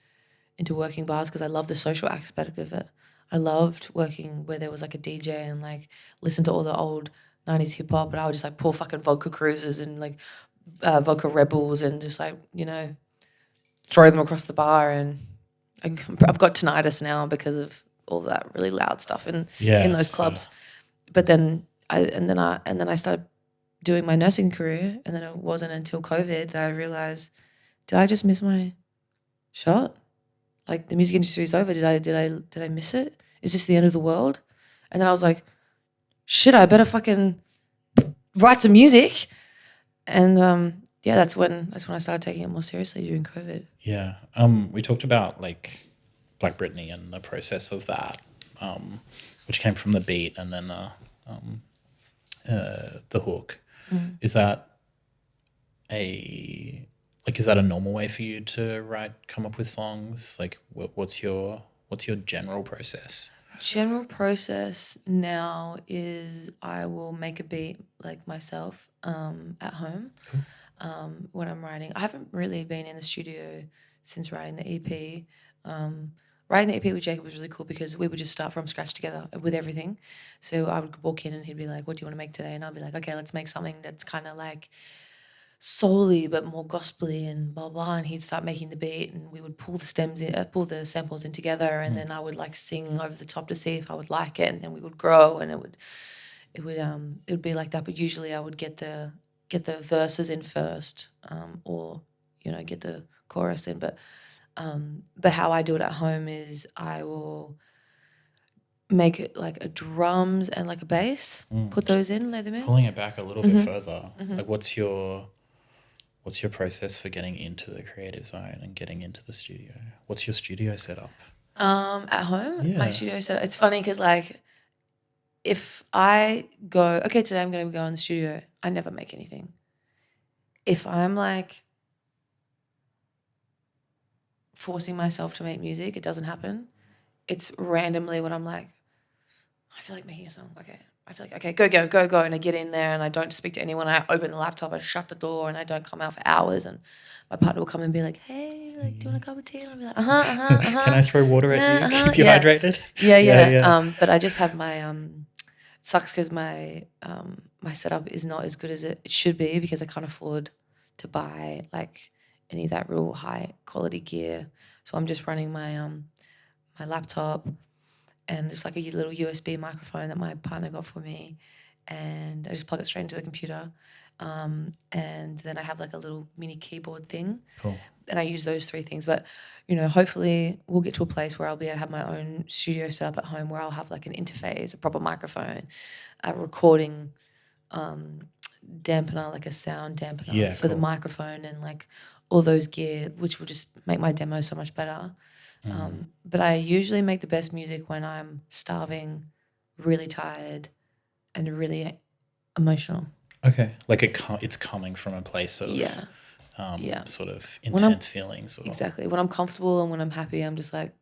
working bars because I love the social aspect of it. I loved working where there was like a DJ and like listen to all the old 90s hip hop, and I would just like pull fucking vodka cruisers and like vodka rebels and just like, you know, throw them across the bar. And I've got tinnitus now because of all that really loud stuff in those clubs. But then I started doing my nursing career, and then it wasn't until COVID that I realized, did I just miss my shot? Like the music industry is over. Did I miss it? Is this the end of the world? And then I was like, shit, I better fucking write some music. And that's when I started taking it more seriously during COVID. Yeah. We talked about like Black Britney and the process of that, which came from the beat and then the hook. Mm. Is that a normal way for you to come up with songs? Like what's your general process? General process now is I will make a beat like myself at home. Cool. When I'm writing. I haven't really been in the studio since writing the EP. Writing the EP with Jacob was really cool because we would just start from scratch together with everything. So I would walk in and he'd be like, what do you want to make today? And I'd be like, okay, let's make something that's kind of like soul-y but more gospel-y and blah blah, and he'd start making the beat and we would pull the samples in together, and then I would like sing over the top to see if I would like it, and then we would grow, and it would be like that. But usually I would get the verses in first, or you know, get the chorus in. But how I do it at home is I will make it like a drums and like a bass, put those in, lay them in. Pulling it back a little bit further, like what's your process for getting into the creative zone and getting into the studio? What's your studio setup? At home, my studio setup. It's funny because like if I go, okay, today I'm going to go in the studio, I never make anything. If I'm like forcing myself to make music, it doesn't happen. It's randomly when I'm like, I feel like making a song. Okay. I feel like, okay, go. And I get in there and I don't speak to anyone. I open the laptop, I shut the door, and I don't come out for hours. And my partner will come and be like, hey, like, do you want a cup of tea? And I'll be like, Can I throw water at you? Keep you hydrated? Yeah. But I just have my, it sucks because my setup is not as good as it should be because I can't afford to buy like any of that real high quality gear. So I'm just running my my laptop and just like a little USB microphone that my partner got for me, and I just plug it straight into the computer, and then I have like a little mini keyboard thing. Cool. And I use those 3 things. But you know, hopefully we'll get to a place where I'll be able to have my own studio set up at home where I'll have like an interface, a proper microphone, a recording dampener, like a sound dampener for the microphone, and like all those gear, which will just make my demo so much better. But I usually make the best music when I'm starving, really tired, and really emotional. Okay, like it's coming from a place of sort of intense feelings. Or... Exactly. When I'm comfortable and when I'm happy, I'm just like,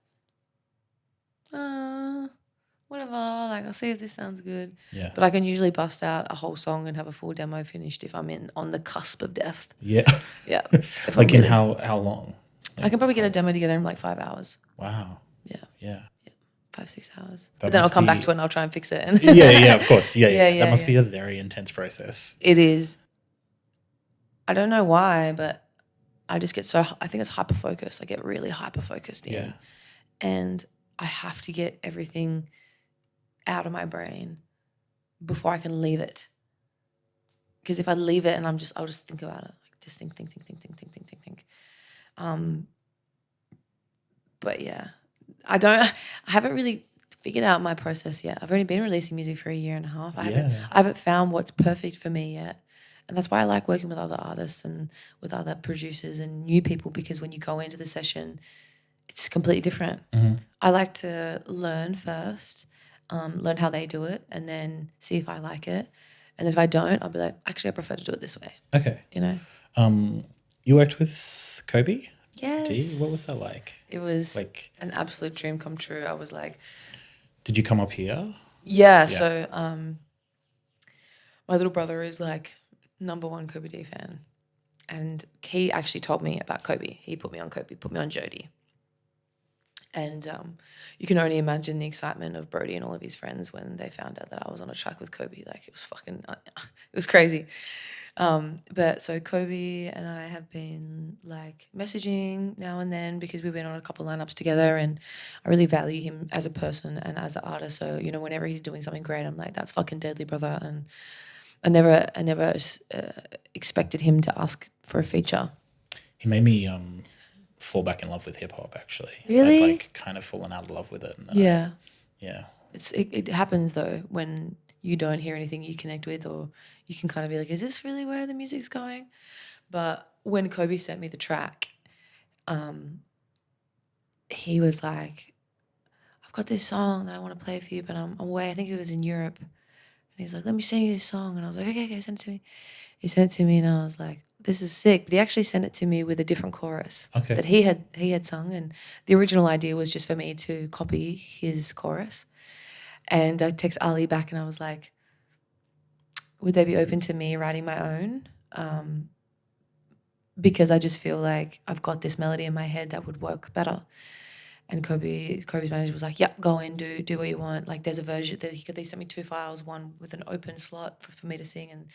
whatever. Like, I'll see if this sounds good. Yeah. But I can usually bust out a whole song and have a full demo finished if I'm on the cusp of death. Yeah. Yeah. Like in how long? Like, I can probably get a demo together in like 5 hours. Wow. Yeah. Yeah. 5-6 hours. But then I'll come back to it and I'll try and fix it. And yeah, of course. Yeah. That must be a very intense process. It is. I don't know why, but I just get I think it's hyper-focused. I get really hyper-focused in. Yeah. And I have to get everything out of my brain before I can leave it. Because if I leave it and I'll just think about it. Like just think. But yeah, I haven't really figured out my process yet. I've only been releasing music for 1.5 years. I haven't found what's perfect for me yet. And that's why I like working with other artists and with other producers and new people, because when you go into the session, it's completely different. I like to learn first, learn how they do it, and then see if I like it. And then if I don't, I'll be like, actually, I prefer to do it this way. Okay. You know? You worked with Kobie Yes. Dee. What was that like? It was like an absolute dream come true. I was like... Did you come up here? Yeah. So my little brother is like #1 Kobie Dee fan. And he actually told me about Kobie. He put me on Kobie, put me on Jody. And you can only imagine the excitement of Brody and all of his friends when they found out that I was on a track with Kobie. Like, it was fucking, it was crazy. But so Kobie and I have been like messaging now and then because we've been on a couple lineups together, and I really value him as a person and as an artist. So, you know, whenever he's doing something great, I'm like, that's fucking deadly, brother. And I never expected him to ask for a feature. He made me fall back in love with hip hop. Actually, really, I'd like kind of fallen out of love with it. And yeah. Yeah. It happens though when you don't hear anything you connect with, or you can kind of be like, is this really where the music's going? But when Kobie sent me the track, he was like, I've got this song that I want to play for you, but I'm away. I think it was in Europe. And he's like, let me sing you this song. And I was like, okay, send it to me. He sent it to me, and I was like, this is sick. But he actually sent it to me with a different chorus that he had sung. And the original idea was just for me to copy his chorus. And I text Ali back and I was like, would they be open to me writing my own? Because I just feel like I've got this melody in my head that would work better. And Kobie's manager was like, yep, go in, do what you want. Like, there's a version that they sent me 2 files, one with an open slot for me to sing and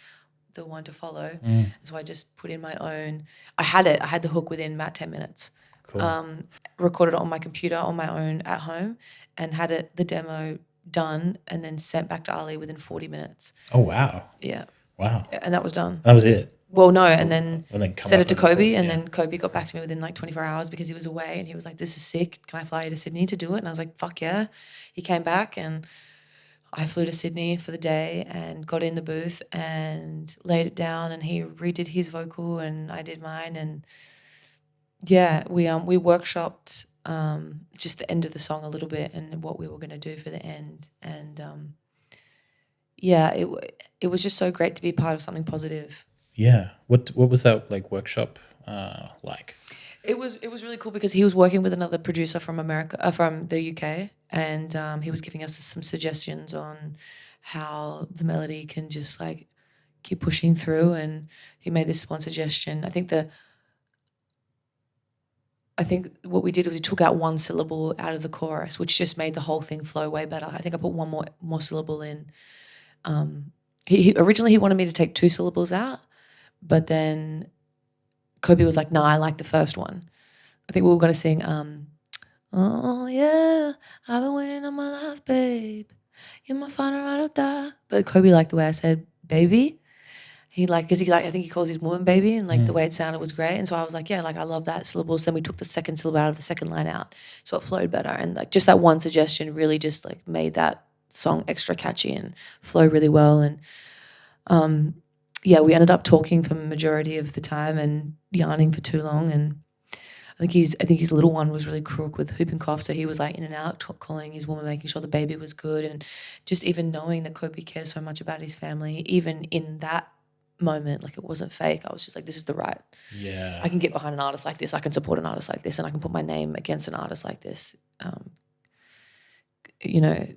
the one to follow. So I just put in my own. I had the hook within about 10 minutes. Cool. Recorded it on my computer on my own at home, and had the demo done and then sent back to Ali within 40 minutes. Oh, wow. Yeah. Wow. And that was done. That was it? Well, no, and then sent it to Kobie, and yeah. then Kobie got back to me within like 24 hours because he was away, and he was like, this is sick. Can I fly you to Sydney to do it? And I was like, fuck yeah. He came back, and I flew to Sydney for the day and got in the booth and laid it down, and he redid his vocal and I did mine. And yeah, we workshopped just the end of the song a little bit and what we were going to do for the end. And yeah, it was just so great to be part of something positive. Yeah. What was that like workshop like? It was really cool because he was working with another producer from America, from the UK, and he was giving us some suggestions on how the melody can just like keep pushing through. And he made this one suggestion. I think what we did was we took out one syllable out of the chorus, which just made the whole thing flow way better. I think I put one more syllable in. He originally wanted me to take 2 syllables out, but then Kobie was like, "No, I like the first one." I think we were going to sing, "Oh yeah, I've been waiting on my life, babe. You're my final ride or die." But Kobie liked the way I said "baby." Because I think he calls his woman baby, and like the way it sounded was great. And so I was like, yeah, like I love that syllable. So then we took the second syllable out of the second line out, so it flowed better. And like just that one suggestion really just like made that song extra catchy and flow really well. And yeah, we ended up talking for the majority of the time and yarning for too long. And I think his little one was really crook with whooping cough, so he was like in and out calling his woman, making sure the baby was good. And just even knowing that Kobie cares so much about his family, even in that moment, like it wasn't fake. I was just like, this is the right. Yeah. I can get behind an artist like this. I can support an artist like this, and I can put my name against an artist like this. You know,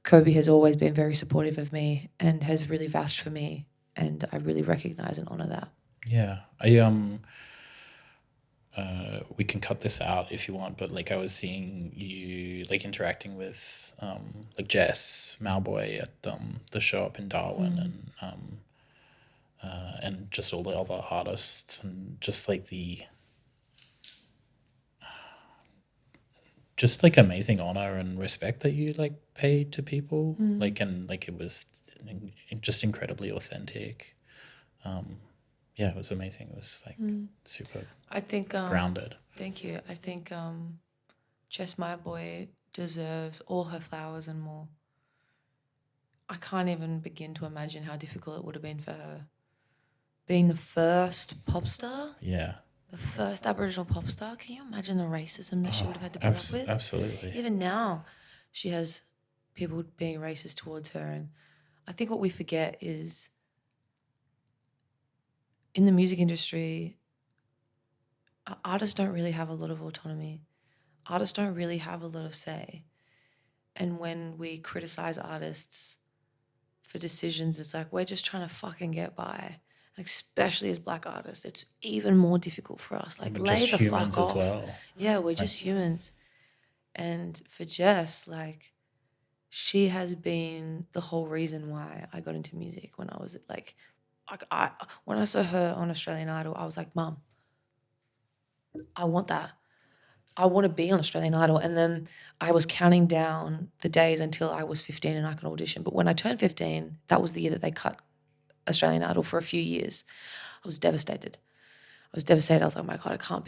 Kobie has always been very supportive of me and has really vouched for me, and I really recognize and honor that. Yeah. We can cut this out if you want, but like I was seeing you like interacting with like Jess Malboy at the show up in Darwin, and just all the other artists, and just like just like amazing honor and respect that you like pay to people, like, and like it was just incredibly authentic. Yeah, it was amazing. It was like super. I think grounded. Thank you. I think Jess Malboy deserves all her flowers and more. I can't even begin to imagine how difficult it would have been for her being the first pop star. Yeah. The first Aboriginal pop star. Can you imagine the racism that she would have had to put up with? Absolutely. Even now, she has people being racist towards her. And I think what we forget is in the music industry, artists don't really have a lot of autonomy. Artists don't really have a lot of say. And when we criticize artists for decisions, it's like we're just trying to fucking get by. And especially as Black artists, it's even more difficult for us. Like, lay the fuck off. As well. Yeah, we're just humans. And for Jess, like, she has been the whole reason why I got into music. When I was like when I saw her on Australian Idol, I was like, Mum, I want that. I want to be on Australian Idol. And then I was counting down the days until I was 15 and I could audition. But when I turned 15, that was the year that they cut Australian Idol for a few years. I was devastated. I was like, oh my God, I can't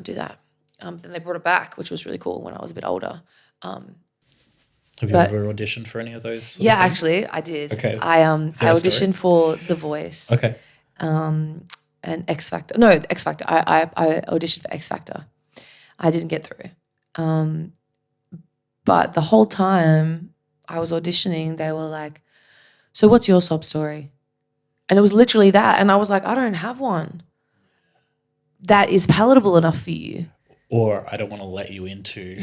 do that. Then they brought it back, which was really cool when I was a bit older. Have you ever auditioned for any of those sort of things? Actually, I did. Okay. I auditioned for The Voice. Okay. And X Factor. No, X Factor. I auditioned for X Factor. I didn't get through. But the whole time I was auditioning, they were like, so what's your sob story? And it was literally that. And I was like, I don't have one that is palatable enough for you. Or I don't want to let you into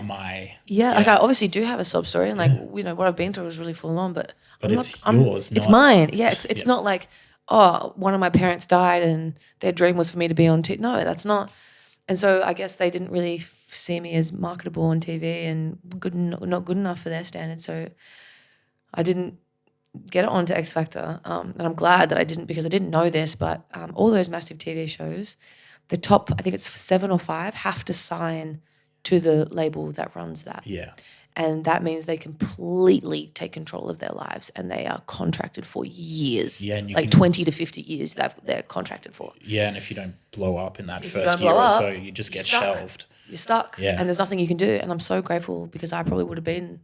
my... Yeah, like I obviously do have a sob story and like, you know, what I've been through was really full on, but it's yours. It's mine. Yeah, it's not like, oh, one of my parents died and their dream was for me to be on TV. No, that's not. And so I guess they didn't really see me as marketable on TV and not good enough for their standards. So I didn't get it onto X Factor. And I'm glad that I didn't, because I didn't know this, but all those massive TV shows, the top, I think it's 7 or 5, have to sign to the label that runs that. Yeah. And that means they completely take control of their lives and they are contracted for years. Yeah, and like 20 to 50 years that they're contracted for. Yeah, and if you don't blow up in that first year or so, you just get shelved. You're stuck. Yeah. And there's nothing you can do. And I'm so grateful because I probably would have been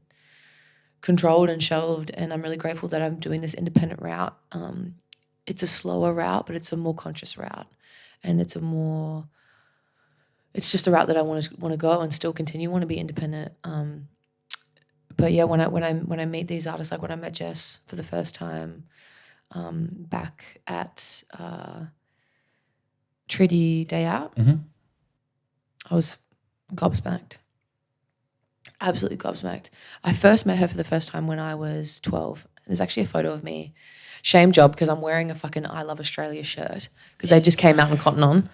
controlled and shelved, and I'm really grateful that I'm doing this independent route. It's a slower route, but it's a more conscious route. And it's just a route that I want to go and still continue, want to be independent. But yeah, when I meet these artists, like when I met Jess for the first time back at Treaty Day Out, I was gobsmacked, absolutely gobsmacked. I first met her for the first time when I was 12. There's actually a photo of me. Shame job because I'm wearing a fucking I Love Australia shirt because they just came out in Cotton On.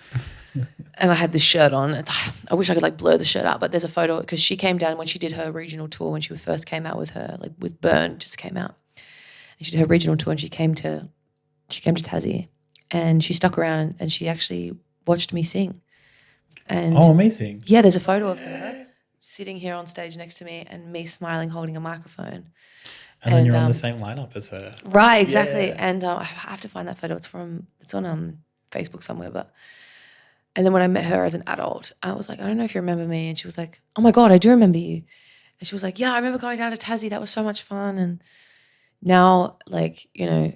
And I had this shirt on. I wish I could like blur the shirt out, but there's a photo because she came down when she did her regional tour, when she first came out with her, like with Burn, just came out. And she did her regional tour and she came to Tassie and she stuck around and she actually watched me sing. And amazing. Yeah, there's a photo of her sitting here on stage next to me and me smiling, holding a microphone. And then you're on the same lineup as her. Right, exactly. Yeah. And I have to find that photo. It's on Facebook somewhere. And then when I met her as an adult, I was like, I don't know if you remember me. And she was like, oh my God, I do remember you. And she was like, yeah, I remember going down to Tassie. That was so much fun. And now, like, you know,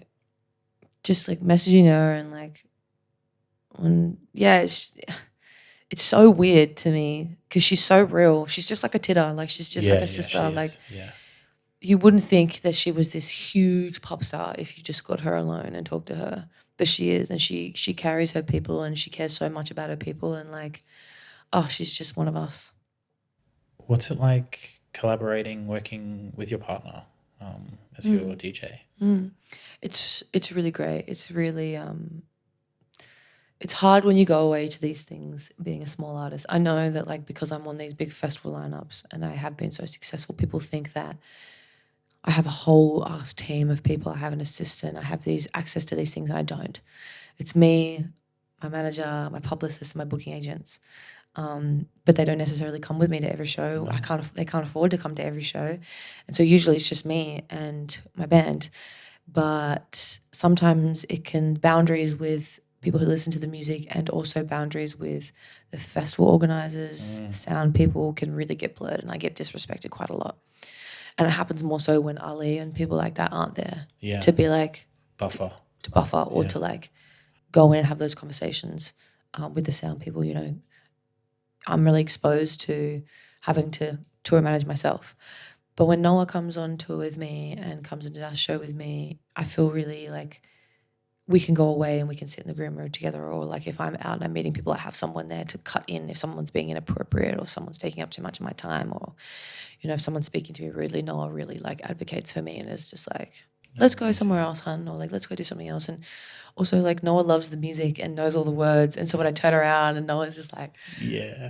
just like messaging her and like, it's so weird to me because she's so real. She's just like a titter. Like she's just like a sister. Like you wouldn't think that she was this huge pop star if you just got her alone and talked to her. But she is, and she carries her people and she cares so much about her people and like, oh, she's just one of us. What's it like collaborating, working with your partner as your DJ? It's really great. It's really it's hard when you go away to these things being a small artist. I know that like because I'm on these big festival lineups and I have been so successful, people think that I have a whole ass team of people. I have an assistant. I have access to these things, and I don't. It's me, my manager, my publicist, my booking agents. But they don't necessarily come with me to every show. They can't afford to come to every show, and so usually it's just me and my band. But sometimes it can boundaries with people who listen to the music, and also boundaries with the festival organisers, sound people can really get blurred, and I get disrespected quite a lot. And it happens more so when Ali and people like that aren't there to be like buffer or to like go in and have those conversations with the sound people. You know, I'm really exposed to having to tour manage myself. But when Noah comes on tour with me and comes into our show with me, I feel really like we can go away and we can sit in the green room together, or like if I'm out and I'm meeting people, I have someone there to cut in if someone's being inappropriate or if someone's taking up too much of my time, or, you know, if someone's speaking to me rudely, Noah really like advocates for me and is just like, let's go somewhere else, hun, or like, let's go do something else. And also like Noah loves the music and knows all the words. And so when I turn around and Noah's just like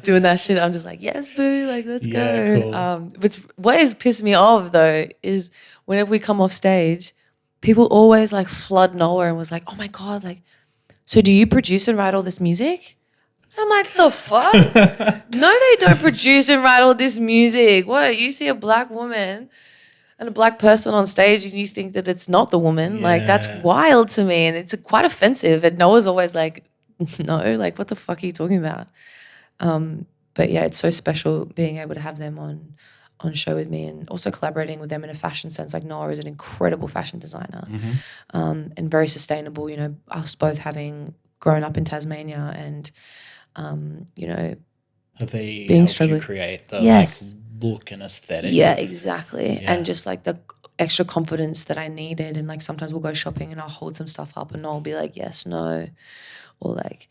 doing that shit, I'm just like, yes, boo, like, let's go. Cool. But what is pissed me off though is whenever we come off stage, people always like flood Noah and was like, oh my God, like, so do you produce and write all this music? And I'm like, the fuck? No, they don't produce and write all this music. What? You see a black woman and a black person on stage and you think that it's not the woman? Like, that's wild to me, and it's quite offensive. And Noah's always like, no, like, what the fuck are you talking about? But yeah, it's so special being able to have them on show with me, and also collaborating with them in a fashion sense. Like Noah is an incredible fashion designer, and very sustainable. You know, us both having grown up in Tasmania, and you know, have they being helped you create the like look and aesthetic? Yeah, exactly. Yeah. And just like the extra confidence that I needed. And like sometimes we'll go shopping and I'll hold some stuff up and Noah will be like, yes, no, or like,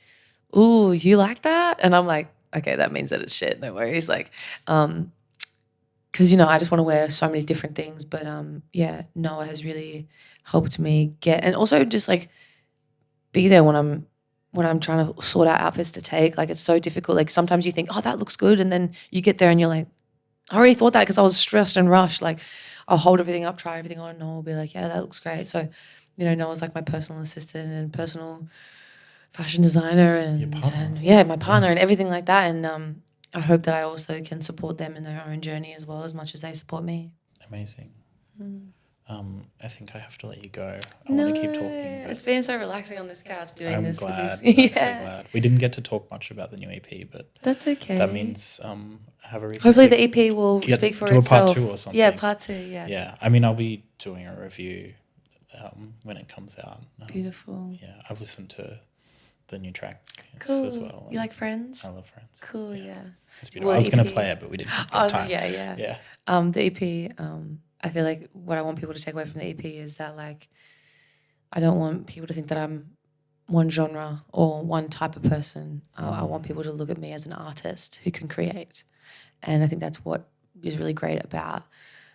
ooh, you like that? And I'm like, okay, that means that it's shit. No worries. Like, because, you know, I just want to wear so many different things. But, yeah, Noah has really helped me get – and also just, like, be there when I'm trying to sort out outfits to take. Like, it's so difficult. Like, sometimes you think, oh, that looks good. And then you get there and you're like, I already thought that because I was stressed and rushed. Like, I'll hold everything up, try everything on, and Noah will be like, yeah, that looks great. So, you know, Noah's like my personal assistant and personal fashion designer and my partner and everything like that. And I hope that I also can support them in their own journey as well, as much as they support me. Amazing. I think I have to let you go. I want to keep talking. It's been so relaxing on this couch doing this. I'm so glad. We didn't get to talk much about the new EP, but that's okay. That means have a reason. Hopefully the EP will speak for itself. Do a part 2 or something. Yeah, part 2, yeah. Yeah, I mean, I'll be doing a review when it comes out. Beautiful. Yeah, I've listened to the new track as well. You like Friends? I love Friends. Cool, yeah. It's beautiful. I was going to play it, but we didn't have time. Yeah. The EP, I feel like what I want people to take away from the EP is that, like, I don't want people to think that I'm one genre or one type of person. I want people to look at me as an artist who can create. And I think that's what is really great about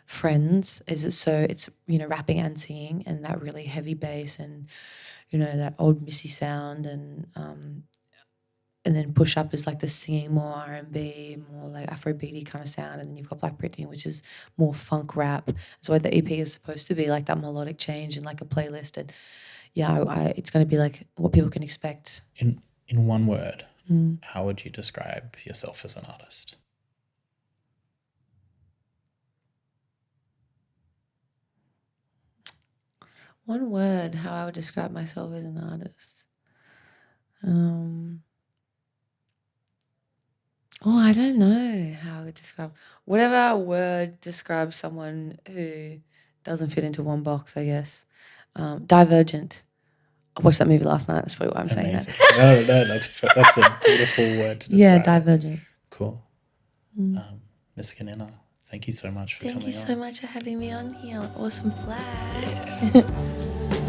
Friends is it's, you know, rapping and singing and that really heavy bass and, you know, that old Missy sound and then Push Up is like the singing, more R&B, more like Afrobeaty kind of sound, and then you've got Black Britney, which is more funk rap. So the EP is supposed to be like that melodic change and like a playlist, and it's going to be like what people can expect. In one word, how would you describe yourself as an artist? One word, how I would describe myself as an artist. I don't know how I would describe. Whatever word describes someone who doesn't fit into one box, I guess. Divergent. I watched that movie last night. That's probably why I'm saying that. No, that's a beautiful word to describe. Yeah, divergent. Cool. Miss Kannina, thank you so much for coming on. Thank you so much for having me on here. Awesome flag. Yeah.